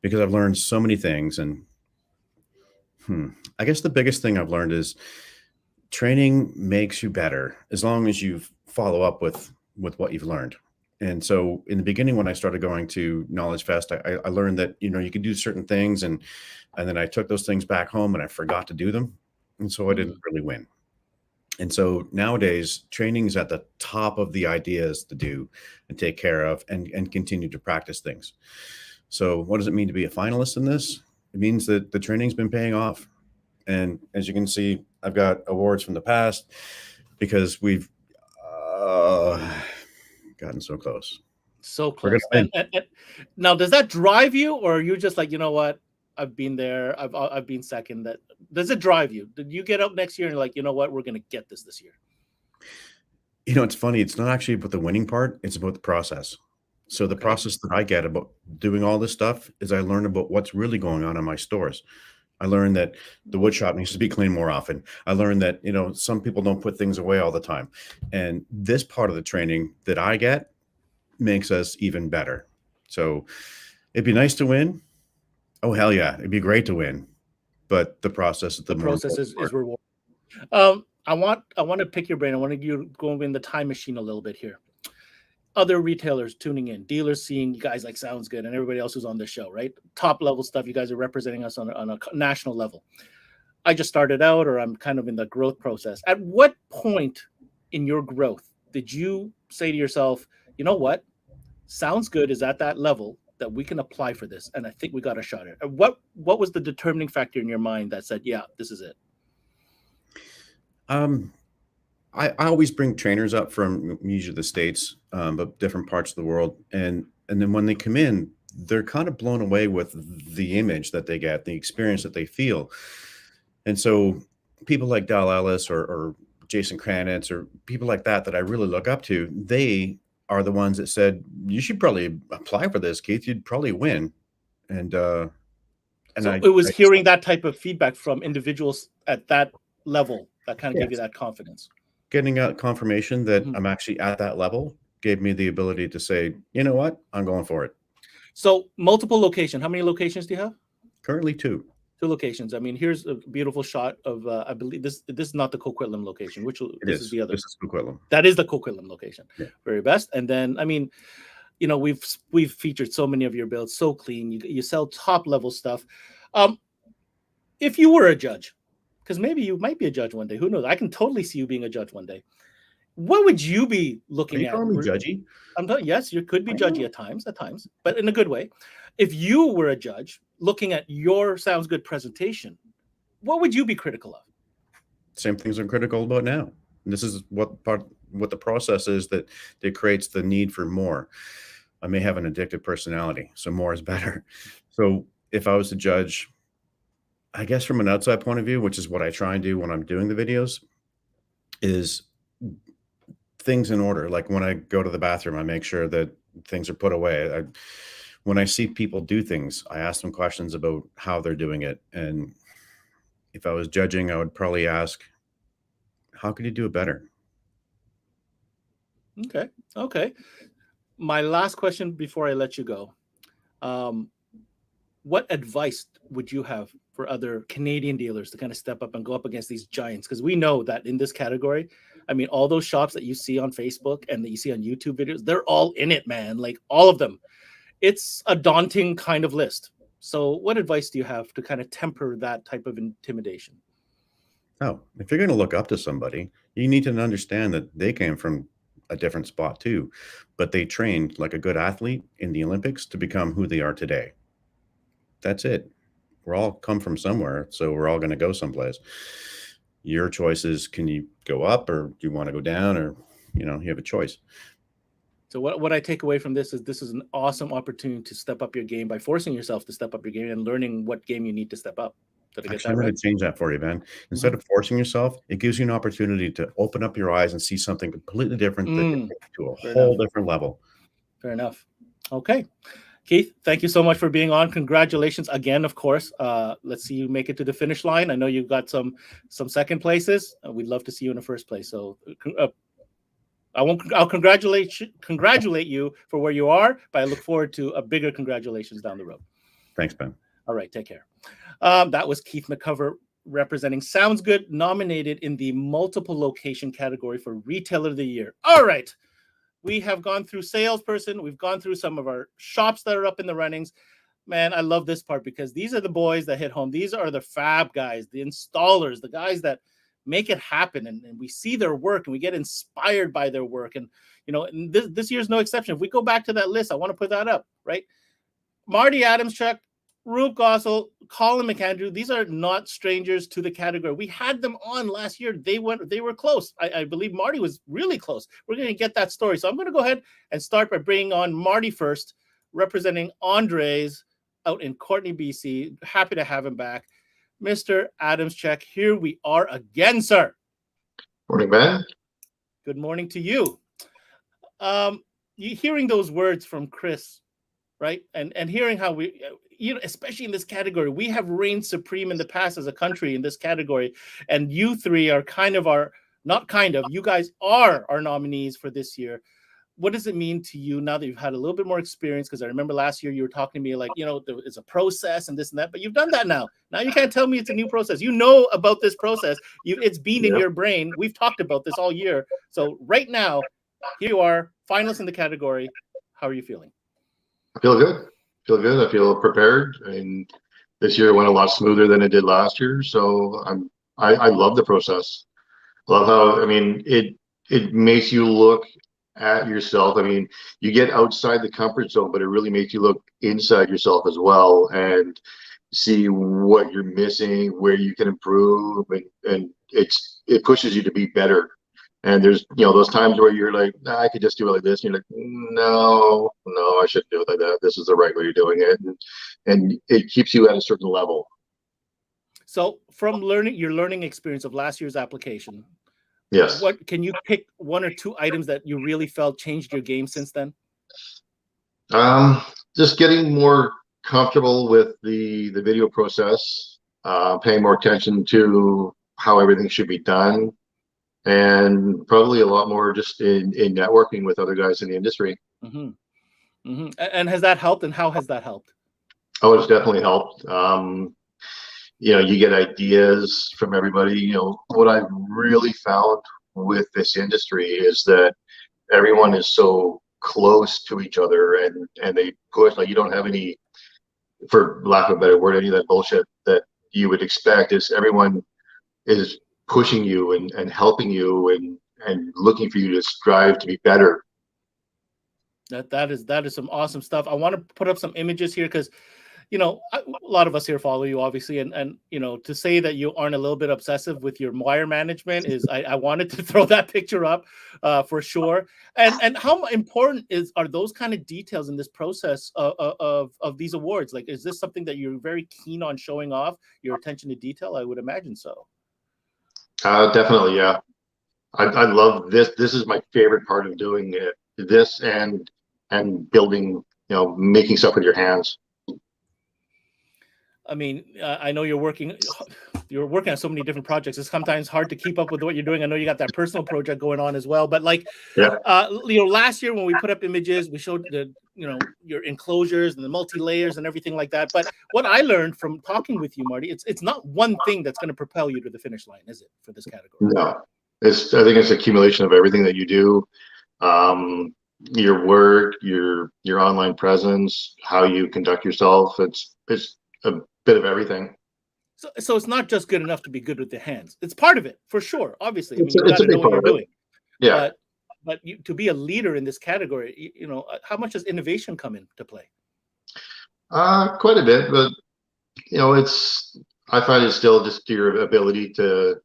because I've learned so many things. And I guess the biggest thing I've learned is training makes you better as long as you follow up with what you've learned. And so in the beginning, when I started going to Knowledge Fest, I learned that, you can do certain things and then I took those things back home and I forgot to do them. And so I didn't really win. And so nowadays training is at the top of the ideas to do and take care of and continue to practice things. So what does it mean to be a finalist in this? It means that the training's been paying off. And as you can see, I've got awards from the past because we've gotten so close. So close. And now, does that drive you, or are you just like, you know what? I've been there. I've been second. Does it drive you? Did you get up next year and like, you know what? We're going to get this year. It's funny. It's not actually about the winning part. It's about the process. So the process that I get about doing all this stuff is I learn about what's really going on in my stores. I learned that the wood shop needs to be cleaned more often. I learned that, some people don't put things away all the time. And this part of the training that I get makes us even better. So it'd be nice to win. Oh, hell yeah. It'd be great to win. But the process is is rewarding. I want to pick your brain. I want you to go in the time machine a little bit here. Other retailers tuning in, dealers seeing you guys like Sounds Good and everybody else who's on the show, right? Top level stuff. You guys are representing us on a national level. I just started out, or I'm kind of in the growth process. At what point in your growth did you say to yourself, you know what? Sounds Good is at that level that we can apply for this. And I think we got a shot at it. What was the determining factor in your mind that said, yeah, this is it? I always bring trainers up from usually the States, but different parts of the world. And then when they come in, they're kind of blown away with the image that they get, the experience that they feel. And so people like Dal Ellis or Jason Kranitz or people like that I really look up to, they are the ones that said, you should probably apply for this, Keith. You'd probably win. And so it was hearing that type of feedback from individuals at that level that kind of gave you that confidence. Getting a confirmation that I'm actually at that level gave me the ability to say, you know what, I'm going for it. So multiple location. How many locations do you have? Currently 2. 2 locations. I mean, here's a beautiful shot of, I believe this is not the Coquitlam location, this is the other. This is Coquitlam. That is the Coquitlam location. Yeah. Very best. And then, I mean, we've featured so many of your builds, so clean. You sell top level stuff. If you were a judge, because maybe you might be a judge one day. Who knows? I can totally see you being a judge one day. What would you be looking at? Are you calling me judgy? Yes, you could be judgy at times, but in a good way. If you were a judge looking at your Sounds Good presentation, what would you be critical of? Same things I'm critical about now. And this is what what the process is that creates the need for more. I may have an addictive personality, so more is better. So if I was to judge, I guess from an outside point of view, which is what I try and do when I'm doing the videos, is things in order. Like when I go to the bathroom, I make sure that things are put away. When I see people do things, I ask them questions about how they're doing it. And if I was judging, I would probably ask, how could you do it better? Okay. Okay. My last question before I let you go. What advice would you have for other Canadian dealers to kind of step up and go up against these giants? Because we know that in this category, I mean, all those shops that you see on Facebook and that you see on YouTube videos, they're all in it, man. Like all of them. It's a daunting kind of list. So what advice do you have to kind of temper that type of intimidation? Oh, if you're going to look up to somebody, you need to understand that they came from a different spot too, but they trained like a good athlete in the Olympics to become who they are today. That's it. We're all come from somewhere, so we're all going to go someplace. Your choice is, can you go up or do you want to go down, or, you have a choice. So what I take away from this is an awesome opportunity to step up your game by forcing yourself to step up your game and learning what game you need to step up. Did I get Actually, that I'm right? going to change that for you, Ben. Instead of forcing yourself, it gives you an opportunity to open up your eyes and see something completely different that can take you to a whole different level. Fair enough. Okay. Keith, thank you so much for being on. Congratulations again, of course. Let's see you make it to the finish line. I know you've got some second places. We'd love to see you in the first place. So I'll congratulate you for where you are, but I look forward to a bigger congratulations down the road. Thanks, Ben. All right, take care. That was Keith McCover representing Sounds Good, nominated in the multiple location category for Retailer of the Year. All right. We have gone through salesperson. We've gone through some of our shops that are up in the runnings. Man, I love this part because these are the boys that hit home. These are the fab guys, the installers, the guys that make it happen. And we see their work and we get inspired by their work. And, and this year's no exception. If we go back to that list, I want to put that up, right? Marty Adamschuk, Roop Gossel, Colin McAndrew, these are not strangers to the category. We had them on last year. They were close. I believe Marty was really close. We're going to get that story. So I'm going to go ahead and start by bringing on Marty first, representing Andres out in Courtney, BC. Happy to have him back. Mr. Adamschuk, here we are again, sir. Morning, Ben. Good morning to you. You hearing those words from Chris, right? And hearing how we, especially in this category, we have reigned supreme in the past as a country in this category. And you three are you guys are our nominees for this year. What does it mean to you now that you've had a little bit more experience? Because I remember last year you were talking to me like, it's a process and this and that, but you've done that now. Now you can't tell me it's a new process. You know about this process. It's been in your brain. We've talked about this all year. So right now, here you are, finalists in the category. How are you feeling? I feel good. I feel prepared. And this year went a lot smoother than it did last year. So I love the process. Love how, it makes you look at yourself. You get outside the comfort zone, but it really makes you look inside yourself as well and see what you're missing, where you can improve, and it pushes you to be better. And there's those times where you're like, I could just do it like this, and you're like, no, I shouldn't do it like that. This is the right way of doing it, and it keeps you at a certain level. So from your learning experience of last year's application, yes, what can you pick one or two items that you really felt changed your game since then? Just getting more comfortable with the video process, paying more attention to how everything should be done, and probably a lot more just in networking with other guys in the industry. Mm-hmm. Mm-hmm. And has that helped? And how has that helped? Oh, it's definitely helped. You get ideas from everybody. What I've really found with this industry is that everyone is so close to each other, and they push, like, you don't have any, for lack of a better word, any of that bullshit that you would expect. Is everyone is pushing you and helping you and looking for you to strive to be better. That is some awesome stuff. I want to put up some images here because a lot of us here follow you, obviously, and to say that you aren't a little bit obsessive with your wire management is, I wanted to throw that picture up for sure. And how important are those kind of details in this process of these awards? Like, is this something that you're very keen on showing off, your attention to detail? I would imagine so. Definitely, yeah. I love this. This is my favorite part of doing it. This and building, making stuff with your hands. I mean, I know you're working on so many different projects. It's sometimes hard to keep up with what you're doing. I know you got that personal project going on as well. But last year when we put up images, we showed your enclosures and the multi-layers and everything like that. But what I learned from talking with you, Marty, it's not one thing that's going to propel you to the finish line, is it, for this category? No, I think it's accumulation of everything that you do, your work, your online presence, how you conduct yourself. It's a bit of everything. So it's not just good enough to be good with the hands. It's part of it, for sure. Obviously, you got to know what you're doing. Yeah. But to be a leader in this category, how much does innovation come into play? Quite a bit, but I find it's still just your ability to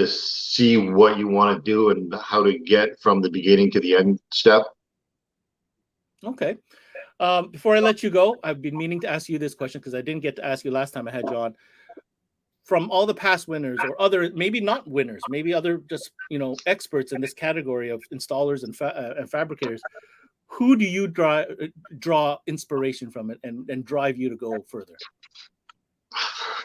see what you want to do and how to get from the beginning to the end step. Okay. Before I let you go, I've been meaning to ask you this question because I didn't get to ask you last time I had you on. From all the past winners or other, maybe not winners, maybe other just, experts in this category of installers and fabricators, who do you draw inspiration from it and drive you to go further?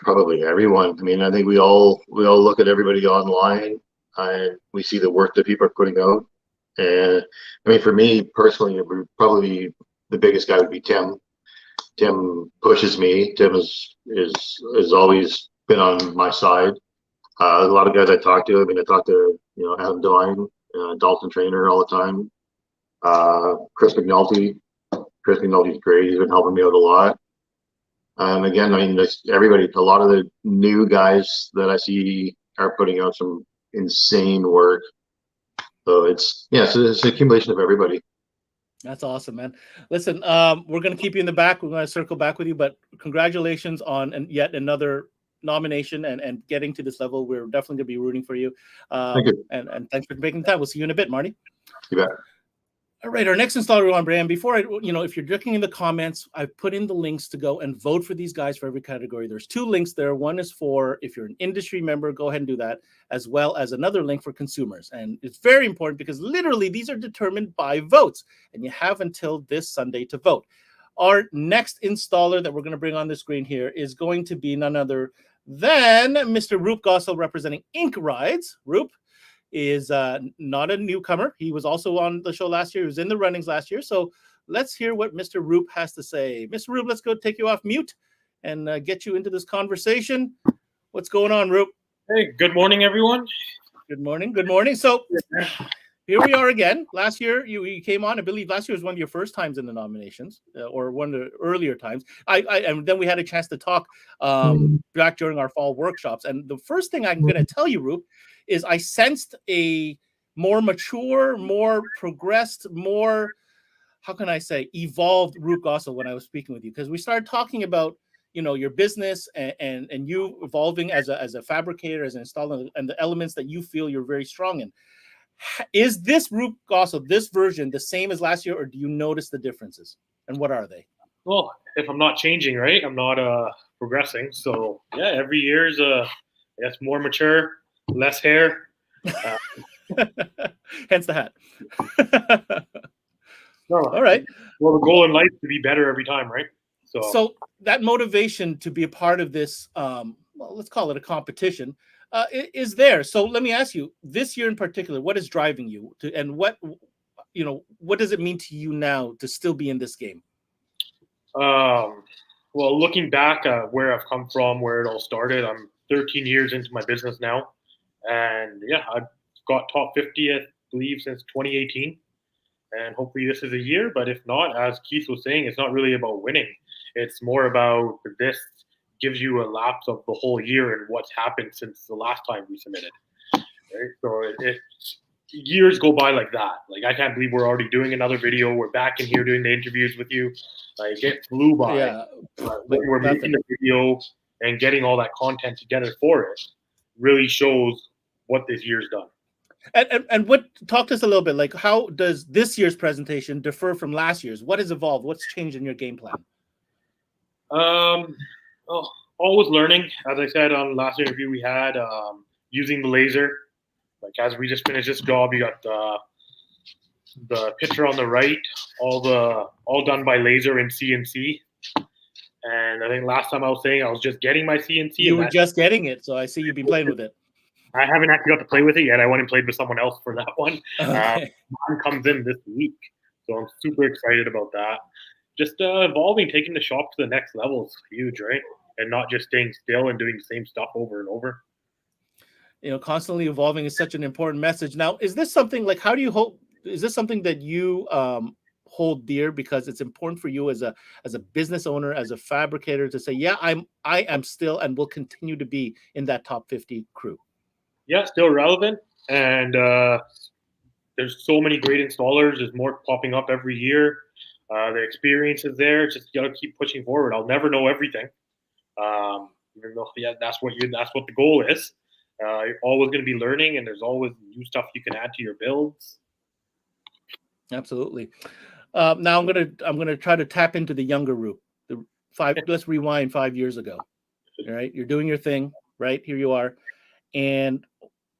Probably everyone. I mean, I think we all look at everybody online and we see the work that people are putting out. And I mean, for me personally, probably the biggest guy would be Tim. Tim pushes me. Tim is always been on my side. A lot of guys I talk to. I mean, I talk to Adam Devine, Dalton Trainer all the time. Chris McNulty. Chris McNulty's great. He's been helping me out a lot. And again, I mean, everybody. A lot of the new guys that I see are putting out some insane work. So it's an accumulation of everybody. That's awesome, man. Listen, we're going to keep you in the back. We're going to circle back with you, but congratulations on yet another nomination and getting to this level. We're definitely going to be rooting for you. Thank you. And thanks for making the time. We'll see you in a bit, Marty. You bet. All right, our next installer on brand. Before if you're looking in the comments, I've put in the links to go and vote for these guys for every category. There's 2 links there. One is for if you're an industry member, go ahead and do that, as well as another link for consumers. And it's very important because literally these are determined by votes, and you have until this Sunday to vote. Our next installer that we're going to bring on the screen here is going to be none other than Mr. Roop Gossel, representing Ink Rides. Roop is not a newcomer. He was also on the show last year. He was in the runnings last year. So let's hear what Mr. Roop has to say. Mr. Roop, let's go take you off mute and get you into this conversation. What's going on, Roop? Hey, good morning, everyone. Good morning. Good morning. So here we are again. Last year, you came on. I believe last year was one of your first times in the nominations, or one of the earlier times. And then we had a chance to talk back during our fall workshops. And the first thing I'm going to tell you, Roop, is I sensed a more mature, more progressed, more, how can I say, evolved Roop Gossel when I was speaking with you, because we started talking about your business and you evolving as a fabricator, as an installer, and the elements that you feel you're very strong in. Is this Roop Gossel, this version, the same as last year, or do you notice the differences, and what are they? Well, if I'm not changing, right, I'm not progressing. So yeah, every year is I guess more mature, less hair. Hence the hat. No, all right. Well, the goal in life is to be better every time, right? So that motivation to be a part of this, well, let's call it a competition, is there. So let me ask you, this year in particular, what is driving you to, and what does it mean to you now to still be in this game? Well, looking back at where I've come from, where it all started, I'm 13 years into my business now. And yeah, I've got top 50, I believe, since 2018. And hopefully this is a year. But if not, as Keith was saying, it's not really about winning. It's more about this gives you a lapse of the whole year and what's happened since the last time we submitted. Right? So years go by like that. Like, I can't believe we're already doing another video. We're back in here doing the interviews with you. Like, it flew by. Yeah, But when we're making the video and getting all that content together for it really shows what this year's done. And what, talk to us a little bit, like, how does this year's presentation differ from last year's? What has evolved? What's changed in your game plan? Always learning. As I said on the last interview we had, using the laser. Like, as we just finished this job, you got the picture on the right, all done by laser and CNC. And I think last time I was saying I was just getting my CNC. You were just getting it, so I see you've been playing with it. I haven't actually got to play with it yet. I went and played with someone else for that one. Okay. Mine comes in this week, so I'm super excited about that. Just evolving, taking the shop to the next level is huge, right? And not just staying still and doing the same stuff over and over. You know, constantly evolving is such an important message. Now, is this something, like, how do you hope, is this something that you hold dear because it's important for you as a business owner, as a fabricator, to say, yeah, I am still and will continue to be in that top 50 crew? Yeah, still relevant, and there's so many great installers. There's more popping up every year. The experience is there. Just gotta keep pushing forward. I'll never know everything, even though that's what the goal is. You're always going to be learning, and there's always new stuff you can add to your builds. Absolutely. Now I'm gonna try to tap into the younger Roop. Let's rewind 5 years ago. All right, you're doing your thing, right? Here you are. And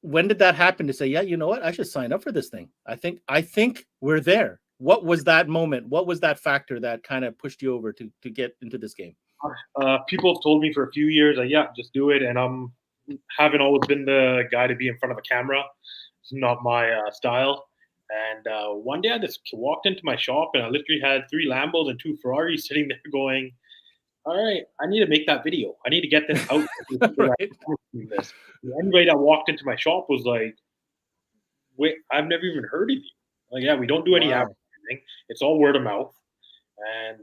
when did that happen to say, yeah, you know what, I should sign up for this thing? I think we're there. What was that moment? What was that factor that kind of pushed you over to get into this game? People have told me for a few years, yeah, just do it. And haven't always been the guy to be in front of a camera. It's not my style. And one day I just walked into my shop and I literally had 3 Lambos and 2 Ferraris sitting there going, all right, I need to make that video. I need to get this out. Right. Anybody that walked into my shop was like, wait, I've never even heard of you. Like, yeah, we don't do any advertising. It's all word of mouth. And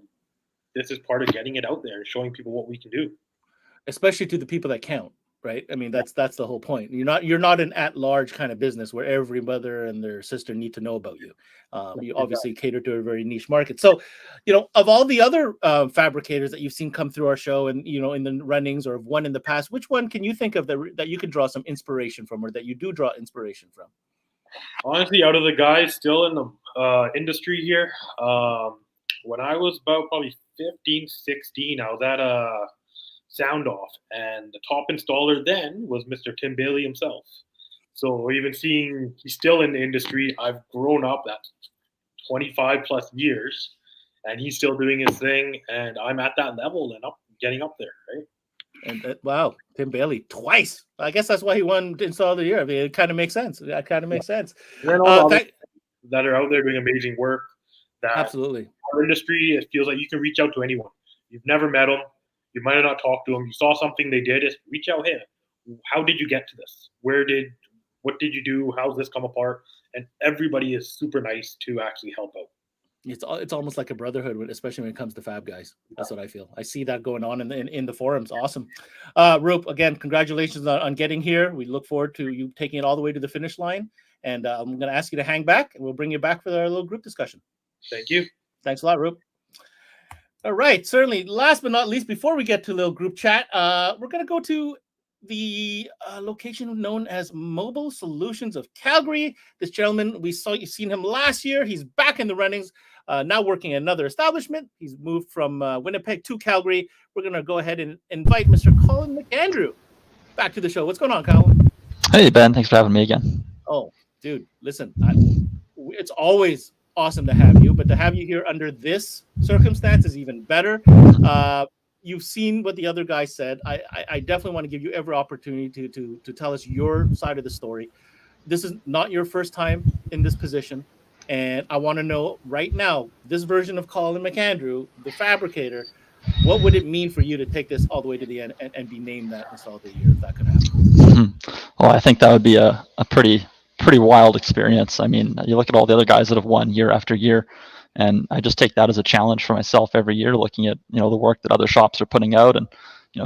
this is part of getting it out there and showing people what we can do. Especially to the people that count, right? I mean, that's the whole point. You're not an at-large kind of business where every mother and their sister need to know about you. You obviously cater to a very niche market. So, of all the other fabricators that you've seen come through our show and, in the runnings or one in the past, which one can you think of that you can draw some inspiration from, or that you do draw inspiration from? Honestly, out of the guys still in the industry here, when I was about probably 15, 16, I was at a sound off, and the top installer then was Mr. Tim Bailey himself. So even seeing he's still in the industry, I've grown up that 25 plus years, and he's still doing his thing, and I'm at that level and getting up there, right? And wow, Tim Bailey twice. I guess that's why he won Install of the Year. I mean, it kind of makes sense. That kind of makes sense. And then all that are out there doing amazing work. Absolutely. Our industry, it feels like you can reach out to anyone. You've never met them. You might have not talked to them. You saw something they did. Just reach out. Hey, how did you get to this? What did you do? How's this come apart? And everybody is super nice to actually help out. It's almost like a brotherhood, especially when it comes to fab guys. That's what I feel. I see that going on in the forums. Awesome. Roop, again, congratulations on getting here. We look forward to you taking it all the way to the finish line. And I'm going to ask you to hang back, and we'll bring you back for our little group discussion. Thank you. Thanks a lot, Roop. All right. Certainly. Last but not least, before we get to a little group chat, we're going to go to the location known as Mobile Solutions of Calgary. This gentleman, you've seen him last year. He's back in the runnings, now working at another establishment. He's moved from Winnipeg to Calgary. We're going to go ahead and invite Mr. Colin McAndrew back to the show. What's going on, Colin? Hey, Ben. Thanks for having me again. Oh, dude, listen, it's always awesome to have you, but to have you here under this circumstance is even better. You've seen what the other guy said. I definitely want to give you every opportunity to tell us your side of the story. This is not your first time in this position, and I want to know right now, this version of Colin McAndrew, the fabricator, what would it mean for you to take this all the way to the end and be named that Install of the Year, if that could happen? Well, I think that would be a pretty wild experience. I mean, you look at all the other guys that have won year after year, and I just take that as a challenge for myself every year, looking at, the work that other shops are putting out and,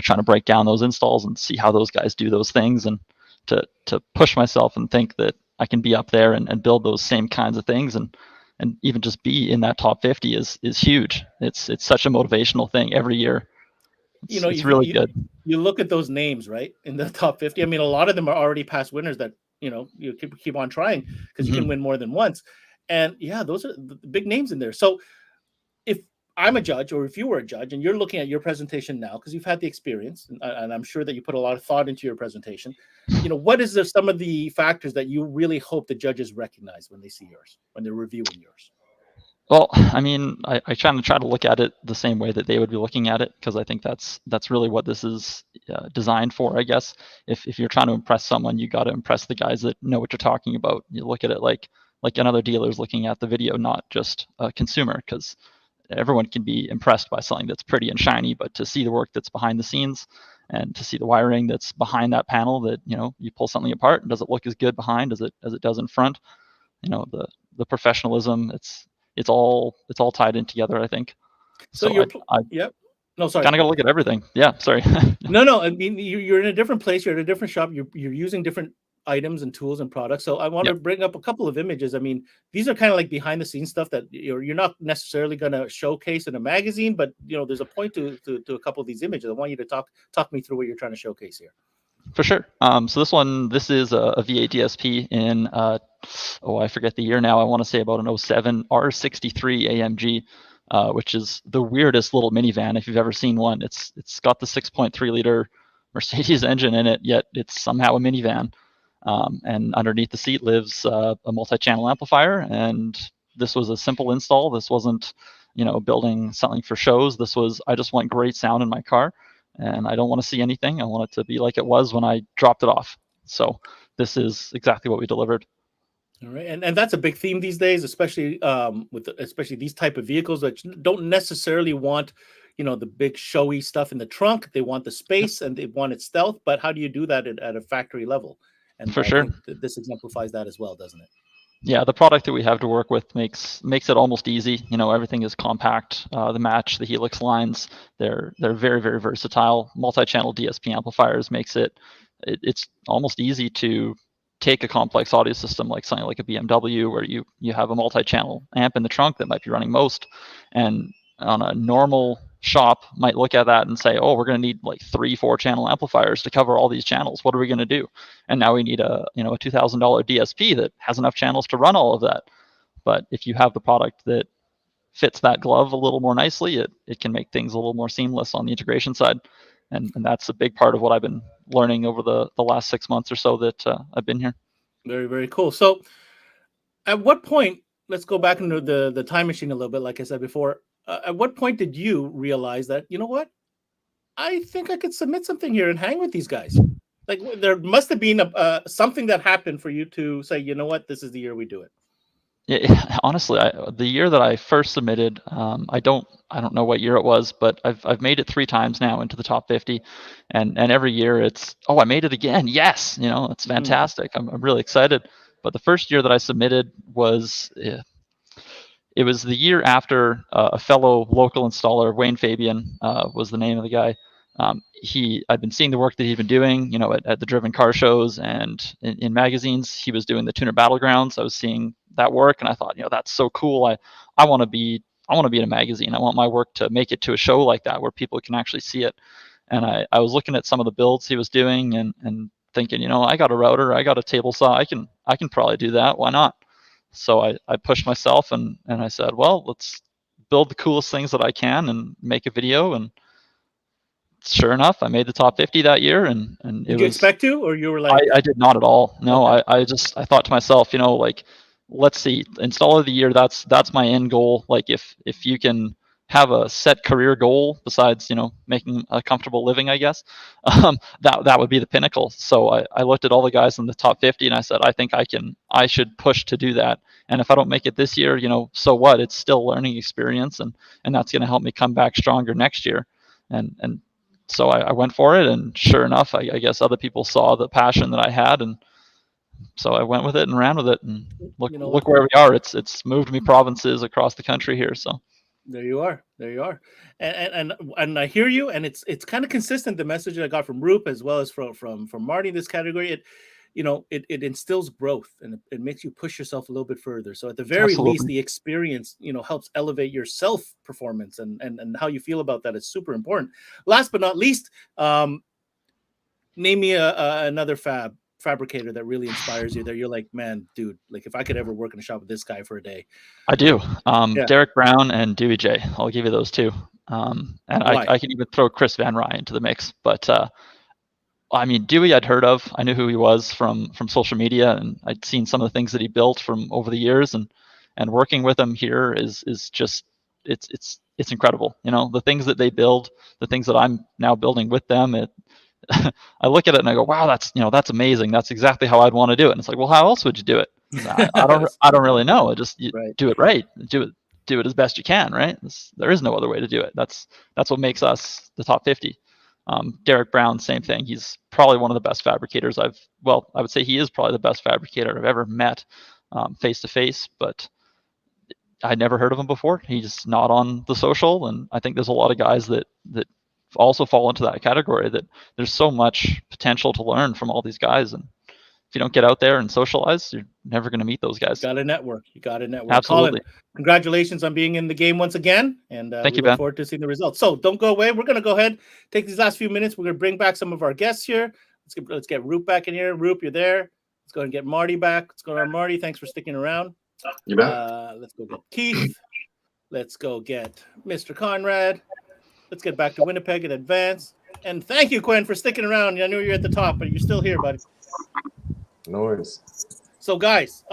trying to break down those installs and see how those guys do those things, and to push myself and think that, can be up there and build those same kinds of things, and even just be in that top 50 is huge. It's such a motivational thing every year. It's really good. You look at those names, right, in the top 50. I mean, a lot of them are already past winners that, you keep on trying because you can win more than once. And yeah, those are the big names in there. So if I'm a judge, or if you were a judge and you're looking at your presentation now, because you've had the experience, and I'm sure that you put a lot of thought into your presentation, what is some of the factors that you really hope the judges recognize when they see yours, when they're reviewing yours? Well, I mean, I try to look at it the same way that they would be looking at it, because I think that's really what this is designed for, I guess. If you're trying to impress someone, you got to impress the guys that know what you're talking about. You look at it like another dealer's looking at the video, not just a consumer, because everyone can be impressed by something that's pretty and shiny, but to see the work that's behind the scenes and to see the wiring that's behind that panel, that you pull something apart, and does it look as good behind as it does in front? The professionalism, it's all tied in together, I think. So yep. No, sorry. Kind of got to look at everything. Yeah, sorry. No. I mean, you're in a different place. You're at a different shop. You're using different items and tools and products. So I want to bring up a couple of images. I mean, these are kind of like behind the scenes stuff that you're not necessarily going to showcase in a magazine, but there's a point to a couple of these images. I want you to talk me through what you're trying to showcase here. For sure. So this is a V8 DSP in I forget the year now. I want to say about an 07 R63 AMG, which is the weirdest little minivan if you've ever seen one. It's got the 6.3 liter Mercedes engine in it, yet it's somehow a minivan. And underneath the seat lives a multi-channel amplifier. And this was a simple install. This wasn't building something for shows. This was, I just want great sound in my car, and I don't want to see anything. I want it to be like it was when I dropped it off. So this is exactly what we delivered. All right, and that's a big theme these days, especially especially these type of vehicles that don't necessarily want the big showy stuff in the trunk. They want the space and they want it stealth. But how do you do that at a factory level? And for sure, this exemplifies that as well, doesn't it? Yeah, the product that we have to work with makes it almost easy. Everything is compact. The match, the Helix lines, they're very, very versatile. Multi-channel DSP amplifiers makes it's almost easy to take a complex audio system like something like a BMW, where you have a multi-channel amp in the trunk that might be running most, and on a normal shop might look at that and say, oh, we're going to need like 3-4 channel amplifiers to cover all these channels. What are we going to do? And now we need a $2,000 DSP that has enough channels to run all of that. But if you have the product that fits that glove a little more nicely, it can make things a little more seamless on the integration side. And that's a big part of what I've been learning over the last 6 months or so that I've been here. Very, very cool. So at what point, let's go back into the time machine a little bit, like I said before, at what point did you realize that, what, I think I could submit something here and hang with these guys? Like, there must have been something that happened for you to say, you know what, this is the year we do it. Yeah, honestly, the year that I first submitted, I don't know what year it was, but I've made it 3 times now into the top 50, and every year it's, I made it again. Yes, it's fantastic. I'm really excited. But the first year that I submitted was, it was the year after a fellow local installer, Wayne Fabian, was the name of the guy. I'd been seeing the work that he'd been doing, at the driven car shows and in magazines. He was doing the tuner battlegrounds. I was seeing that work, and I thought, that's so cool. I want to be in a magazine. I want my work to make it to a show like that where people can actually see it. And I was looking at some of the builds he was doing and thinking, I got a router, I got a table saw, I can probably do that. Why not? So I pushed myself and I said, well, let's build the coolest things that I can and make a video. And sure enough, I made the top 50 that year. And did you expect to, or you were like, I did not at all. No, okay. I thought to myself, let's see, installer of the year, that's my end goal. Like if you can have a set career goal besides, making a comfortable living, I guess, that would be the pinnacle. So I looked at all the guys in the top 50 and I said, I think I should push to do that. And if I don't make it this year, so what? It's still a learning experience, and that's going to help me come back stronger next year. And so I went for it, and sure enough, I guess other people saw the passion that I had, and so I went with it and ran with it. And look where we are. It's moved me provinces across the country here. So there you are. And I hear you, and it's kind of consistent, the message that I got from Roop as well as from Marty in this category. it instills growth, and it makes you push yourself a little bit further. So at the very Absolutely. least, the experience, helps elevate your self performance, and how you feel about that is super important. Last but not least, name me another fabricator that really inspires you, that you're like, man, dude, like if I could ever work in a shop with this guy for a day. I do. Yeah. Derek Brown and Dewey J. I'll give you those two. And Why? I can even throw Chris Van Ryn into the mix. But I mean, Dewey I'd heard of. I knew who he was from social media, and I'd seen some of the things that he built from over the years. And working with him here is just it's incredible. The things that they build, the things that I'm now building with them. I look at it and I go, wow, that's amazing. That's exactly how I'd want to do it. And it's like, well, how else would you do it? I don't really know. Right. Do it right. Do it as best you can, right? There is no other way to do it. That's what makes us the top 50. Derek Brown, same thing. He's probably one of the best fabricators I would say he is probably the best fabricator I've ever met face to face, but I'd never heard of him before. He's not on the social, and I think there's a lot of guys that also fall into that category, that there's so much potential to learn from all these guys. And if you don't get out there and socialize, you're never going to meet those guys. You got to network. Absolutely. Colin, congratulations on being in the game once again. And Thank you, look Ben. forward to seeing the results. So don't go away. We're going to go ahead, take these last few minutes. We're going to bring back some of our guests here. Let's get Roop back in here. Roop, you're there. Let's go and get Marty back. Let's go on, Marty. Thanks for sticking around. You bet. Let's go get Keith. Let's go get Mr. Conrad. Let's get back to Winnipeg in advance. And thank you, Quinn, for sticking around. I knew you're at the top, but you're still here, buddy. No worries. So, guys,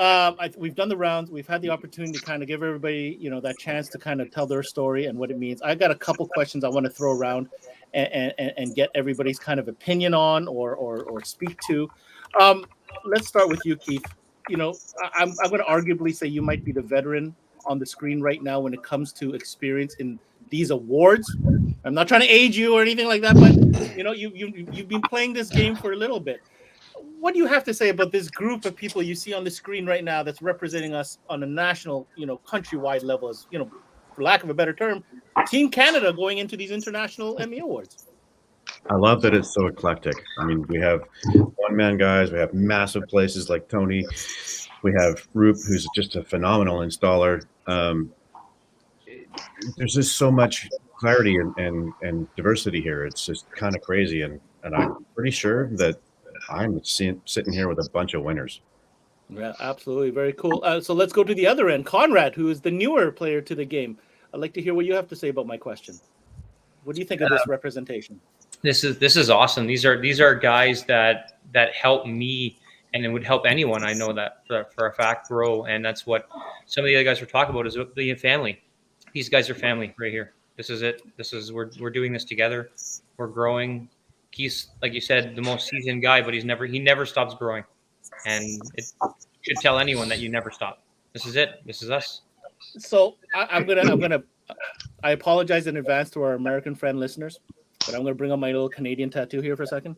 we've done the rounds. We've had the opportunity to kind of give everybody, that chance to kind of tell their story and what it means. I got a couple questions I want to throw around and get everybody's kind of opinion on or speak to. Let's start with you, Keith. I'm going to arguably say you might be the veteran on the screen right now when it comes to experience in these awards. I'm not trying to age you or anything like that, but you've been playing this game for a little bit. What do you have to say about this group of people you see on the screen right now that's representing us on a national, countrywide level, as for lack of a better term, Team Canada going into these international ME Awards? I love that it's so eclectic. I mean, we have one-man guys, we have massive places like Tony, we have Roop, who's just a phenomenal installer. There's just so much clarity and diversity here. It's just kind of crazy, and I'm pretty sure that I'm sitting here with a bunch of winners. Yeah, absolutely. Very cool. So let's go to the other end. Conrad, who is the newer player to the game. I'd like to hear what you have to say about my question. What do you think of this representation? This is awesome. These are guys that help me, and it would help anyone. I know that for a fact, grow. And that's what some of the other guys were talking about, is the family. These guys are family right here. This is it. We're doing this together. We're growing. He's, like you said, the most seasoned guy, but he never stops growing. And it should tell anyone that you never stop. This is it. This is us. So I apologize in advance to our American friend listeners, but I'm going to bring up my little Canadian tattoo here for a second.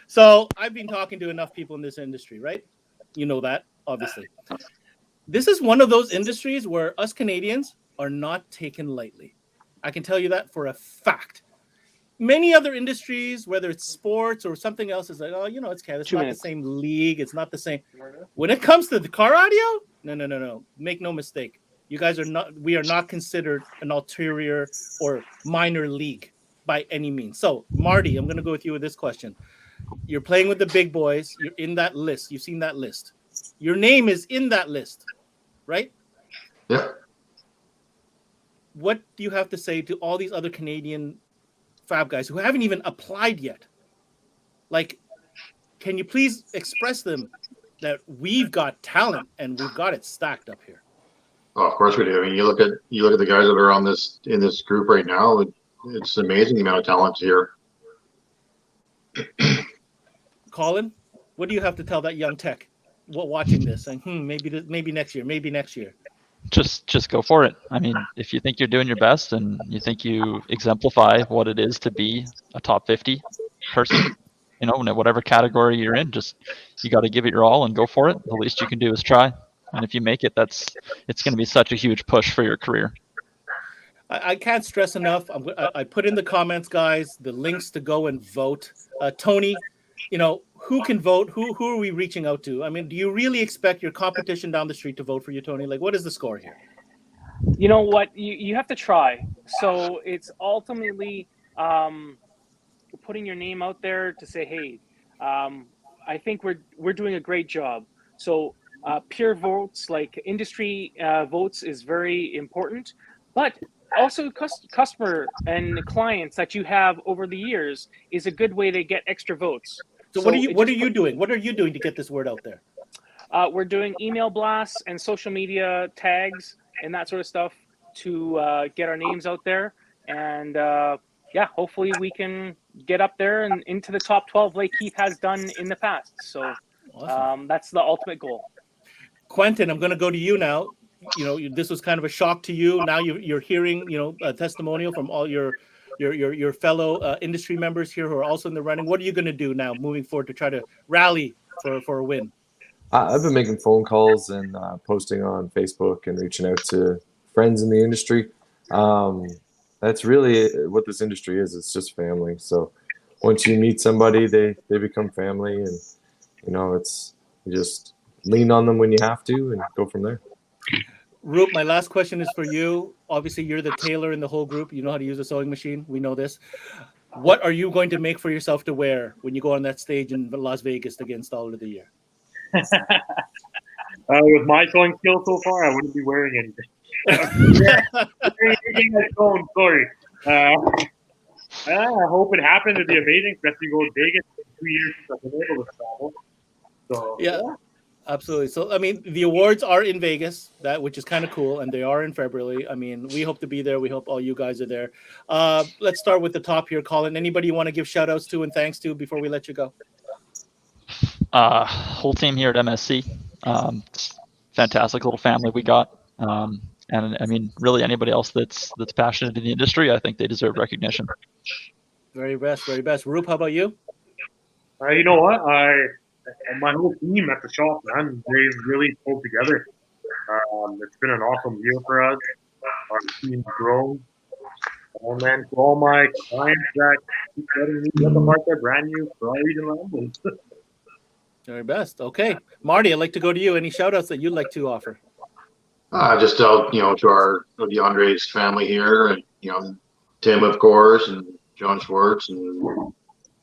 So I've been talking to enough people in this industry, right? You know that, obviously. This is one of those industries where us Canadians are not taken lightly. I can tell you that for a fact. Many other industries, whether it's sports or something else, is like, oh, it's Canada. It's not the same league. It's not the same. When it comes to the car audio, no. Make no mistake. You guys are not. We are not considered an ulterior or minor league by any means. So, Marty, I'm going to go with you with this question. You're playing with the big boys. You're in that list. You've seen that list. Your name is in that list, right? Yeah. What do you have to say to all these other Canadian fab guys who haven't even applied yet? Like, can you please express them that we've got talent and we've got it stacked up here? Oh, of course we do. I mean, you look at the guys that are in this group right now. It's amazing the amount of talent here. Colin, what do you have to tell that young tech watching this? And maybe next year. Just go for it. I mean, if you think you're doing your best and you think you exemplify what it is to be a top 50 person, in whatever category you're in, you got to give it your all and go for it. The least you can do is try. And if you make it, it's going to be such a huge push for your career. I can't stress enough. I put in the comments, guys, the links to go and vote. Tony, who can vote? Who are we reaching out to? I mean, do you really expect your competition down the street to vote for you, Tony? Like, what is the score here? You know what? You have to try. So it's ultimately putting your name out there to say, hey, I think we're doing a great job. So peer votes, like industry votes, is very important, but also customer and clients that you have over the years is a good way to get extra votes. So what are you doing? What are you doing to get this word out there? We're doing email blasts and social media tags and that sort of stuff to get our names out there. And yeah, hopefully we can get up there and into the top 12 like Keith has done in the past. So awesome. That's the ultimate goal. Quentin, I'm going to go to you now. You know, this was kind of a shock to you. Now you're hearing, you know, a testimonial from all your fellow industry members here who are also in the running. What are you going to do now moving forward to try to rally for a win? I've been making phone calls and posting on Facebook and reaching out to friends in the industry. That's really what this industry is. It's just family. So once you meet somebody, they become family, and you know, you just lean on them when you have to and go from there. Roop, my last question is for you. Obviously, you're the tailor in the whole group. You know how to use a sewing machine. We know this. What are you going to make for yourself to wear when you go on that stage in Las Vegas to get Installer of the Year? With my sewing skills so far, I wouldn't be wearing anything. Sorry. I hope it happens. It'd be amazing, especially go to Vegas in 2 years since I've been able to travel. So yeah. Absolutely. So, I mean, the awards are in Vegas, which is kind of cool, and they are in February. I mean, we hope to be there. We hope all you guys are there. Let's start with the top here, Colin. Anybody you want to give shout outs to and thanks to before we let you go? Whole team here at MSC. Fantastic little family we got. And I mean, really anybody else that's passionate in the industry, I think they deserve recognition. Very best, very best. Roop, how about you? You know what? My whole team at the shop, man, they've really pulled together. It's been an awesome year for us. Our team's grown. And then to all my clients that keep letting me get the market brand new for all region levels. Very best. Okay. Marty, I'd like to go to you. Any shout outs that you'd like to offer? Just out, you know, to the Andres family here, and you know, Tim, of course, and John Schwartz, and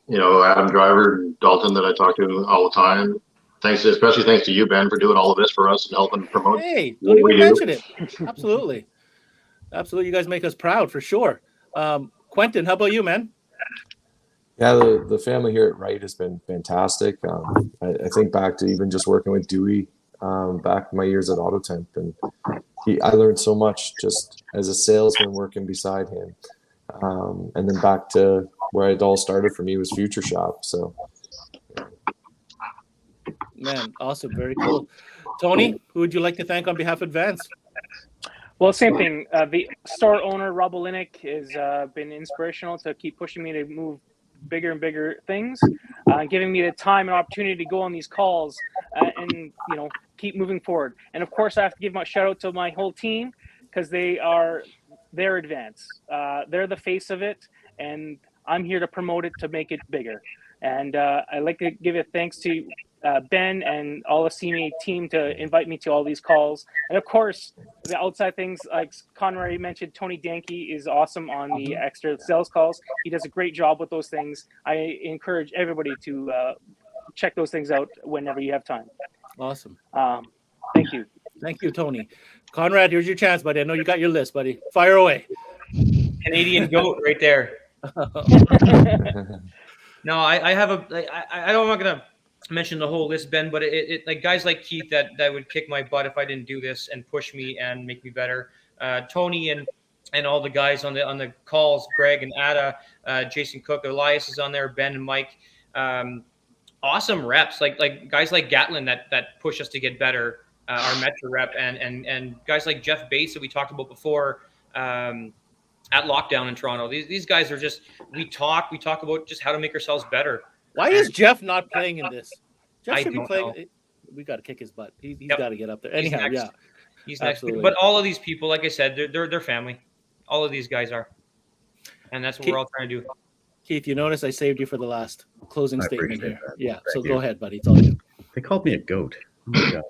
you know, Adam Driver and Dalton that I talk to all the time. Especially thanks to you, Ben, for doing all of this for us and helping promote. Hey, don't even mention it. Absolutely. Absolutely. You guys make us proud for sure. Quentin, how about you, man? Yeah, the family here at Wright has been fantastic. I think back to even just working with Dewey back in my years at Autotemp, and I learned so much just as a salesman working beside him. And then back to where it all started for me was Future Shop. So, man, awesome, very cool. Tony, who would you like to thank on behalf of Advance? Well, same thing. The store owner, Rob Olinik, has been inspirational to keep pushing me to move bigger and bigger things, giving me the time and opportunity to go on these calls and, you know, keep moving forward. And of course, I have to give my shout out to my whole team because they're Advance. They're the face of it, and I'm here to promote it to make it bigger. And I'd like to give a thanks to Ben and all the CMA team to invite me to all these calls. And of course, the outside things, like Conrad mentioned, Tony Danke is awesome on the extra sales calls. He does a great job with those things. I encourage everybody to check those things out whenever you have time. Awesome. Thank you. Thank you, Tony. Conrad, here's your chance, buddy. I know you got your list, buddy. Fire away. Canadian goat right there. No, I have I'm not gonna mention the whole list, Ben, but it like guys like Keith that would kick my butt if I didn't do this and push me and make me better. Tony and all the guys on the calls, Greg and Ada, Jason Cook, Elias is on there, Ben and Mike. Awesome reps, like guys like Gatlin that push us to get better. Our Metro rep and guys like Jeff Bates that we talked about before. At Lockdown in Toronto, these guys are just we talk about just how to make ourselves better. Why is Jeff not playing in this? Jeff I should be don't playing. know. We got to kick his butt. He's Yep. got to get up there. Anyhow, He's next. yeah, He's next. absolutely. But all of these people, like I said, they're family. All of these guys are, and that's what we're all trying to do. Keith, you notice I saved you for the last closing I statement appreciate here. that. Yeah, Thank so you. go ahead, buddy. It's all you. They called me a goat. Oh my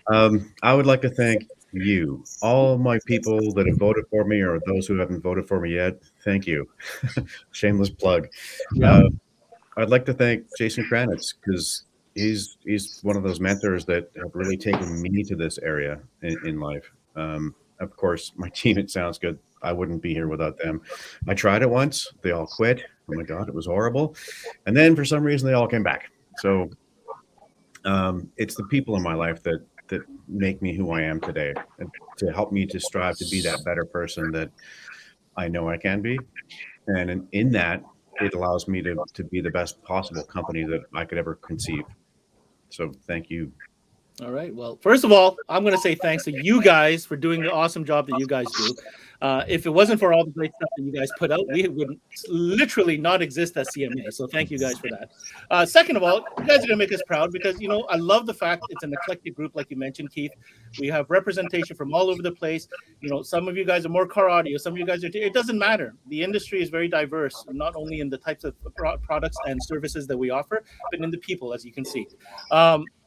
God. I would like to thank you, all my people that have voted for me or those who haven't voted for me yet. Thank you. Shameless plug. Yeah. I'd like to thank Jason Kranitz because he's one of those mentors that have really taken me to this area in life. Of course, my team at Sounds Good, I wouldn't be here without them. I tried it once. They all quit. Oh my God, it was horrible. And then for some reason, they all came back. So it's the people in my life that make me who I am today, and to help me to strive to be that better person that I know I can be. And in that, it allows me to be the best possible company that I could ever conceive. So thank you. All right. Well, first of all, I'm going to say thanks to you guys for doing the awesome job that you guys do. If it wasn't for all the great stuff that you guys put out, we would literally not exist as CMA. So thank you guys for that. Second of all, you guys are going to make us proud because, you know, I love the fact it's an eclectic group, like you mentioned, Keith. We have representation from all over the place. You know, some of you guys are more car audio. Some of you guys are, it doesn't matter. The industry is very diverse, not only in the types of products and services that we offer, but in the people, as you can see.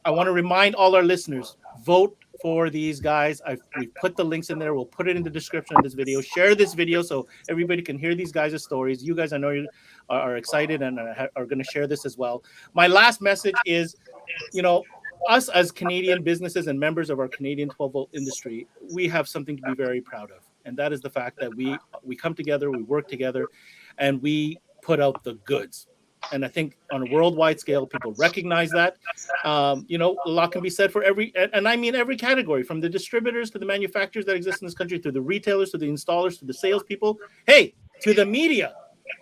I want to remind all our listeners, vote for these guys. We've put the links in there. We'll put it in the description of this video. Share this video so everybody can hear these guys' stories. You guys, I know you are excited and are going to share this as well. My last message is, you know, us as Canadian businesses and members of our Canadian 12-volt industry, we have something to be very proud of. And that is the fact that we come together, we work together, and we put out the goods. And I think on a worldwide scale, people recognize that. You know, a lot can be said for every, and I mean every category, from the distributors to the manufacturers that exist in this country, to the retailers, to the installers, to the salespeople. Hey, to the media,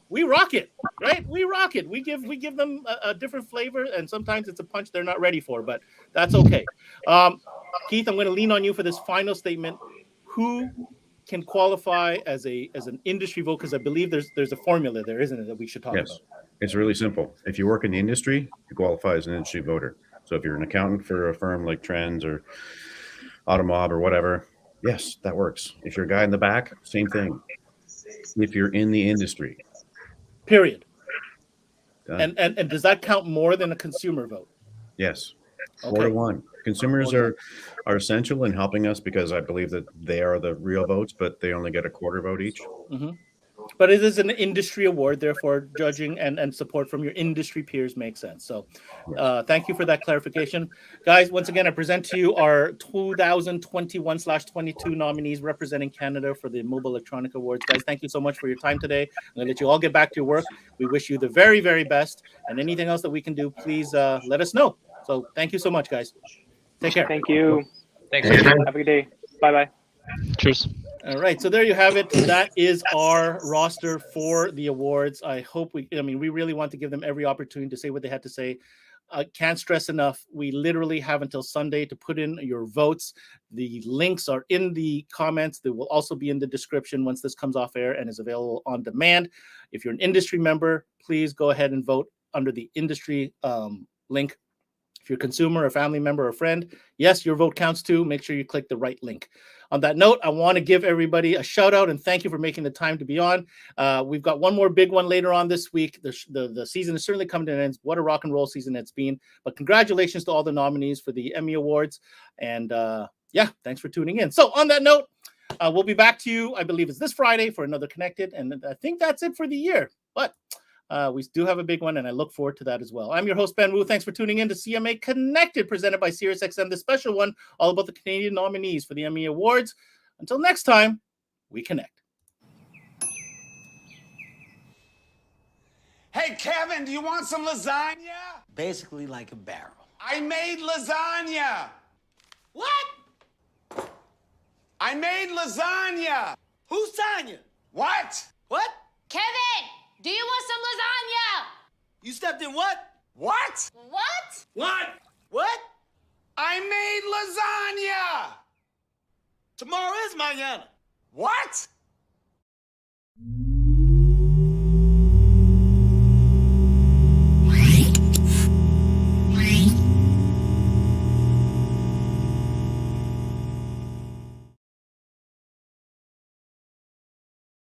we rock it, right? We rock it. We give them a different flavor, and sometimes it's a punch they're not ready for, but that's okay. Keith, I'm going to lean on you for this final statement. Who can qualify as an industry vote? Because I believe there's a formula there, isn't it, that we should talk about? It's really simple. If you work in the industry, you qualify as an industry voter. So if you're an accountant for a firm like Trends or Automob or whatever, yes, that works. If you're a guy in the back, same thing. If you're in the industry. Period. Done. And does that count more than a consumer vote? Yes. Okay. 4-1. Consumers are essential in helping us because I believe that they are the real votes, but they only get a quarter vote each. Mm-hmm. But it is an industry award, therefore judging and support from your industry peers makes sense. So thank you for that clarification. Guys, once again, I present to you our 2021/22 nominees representing Canada for the Mobile Electronic Awards. Guys, thank you so much for your time today. I'm going to let you all get back to your work. We wish you the very, very best. And anything else that we can do, please let us know. So thank you so much, guys. Take care. Thank you. Thanks. Have a good day. Bye-bye. Cheers. All right, so there you have it. That is our roster for the awards. I hope we really want to give them every opportunity to say what they had to say. Can't stress enough, we literally have until Sunday to put in your votes. The links are in the comments. They will also be in the description once this comes off air and is available on demand. If you're an industry member, please go ahead and vote under the industry link. If you're a consumer, a family member, or a friend, yes, your vote counts too. Make sure you click the right link. On that note, I want to give everybody a shout out and thank you for making the time to be on. We've got one more big one later on this week. The season is certainly coming to an end. What a rock and roll season it's been. But congratulations to all the nominees for the ME Awards. And yeah, thanks for tuning in. So on that note, we'll be back to you, I believe it's this Friday, for another Connected. And I think that's it for the year. But we do have a big one, and I look forward to that as well. I'm your host, Ben Wu. Thanks for tuning in to CMA Connected, presented by SiriusXM, the special one, all about the Canadian nominees for the ME Awards. Until next time, we connect. Hey, Kevin, do you want some lasagna? Basically like a barrel. I made lasagna. What? I made lasagna. Who's Tanya? What? What? Kevin, do you want some lasagna? You stepped in what? What? What? What? What? I made lasagna. Tomorrow is mañana. What?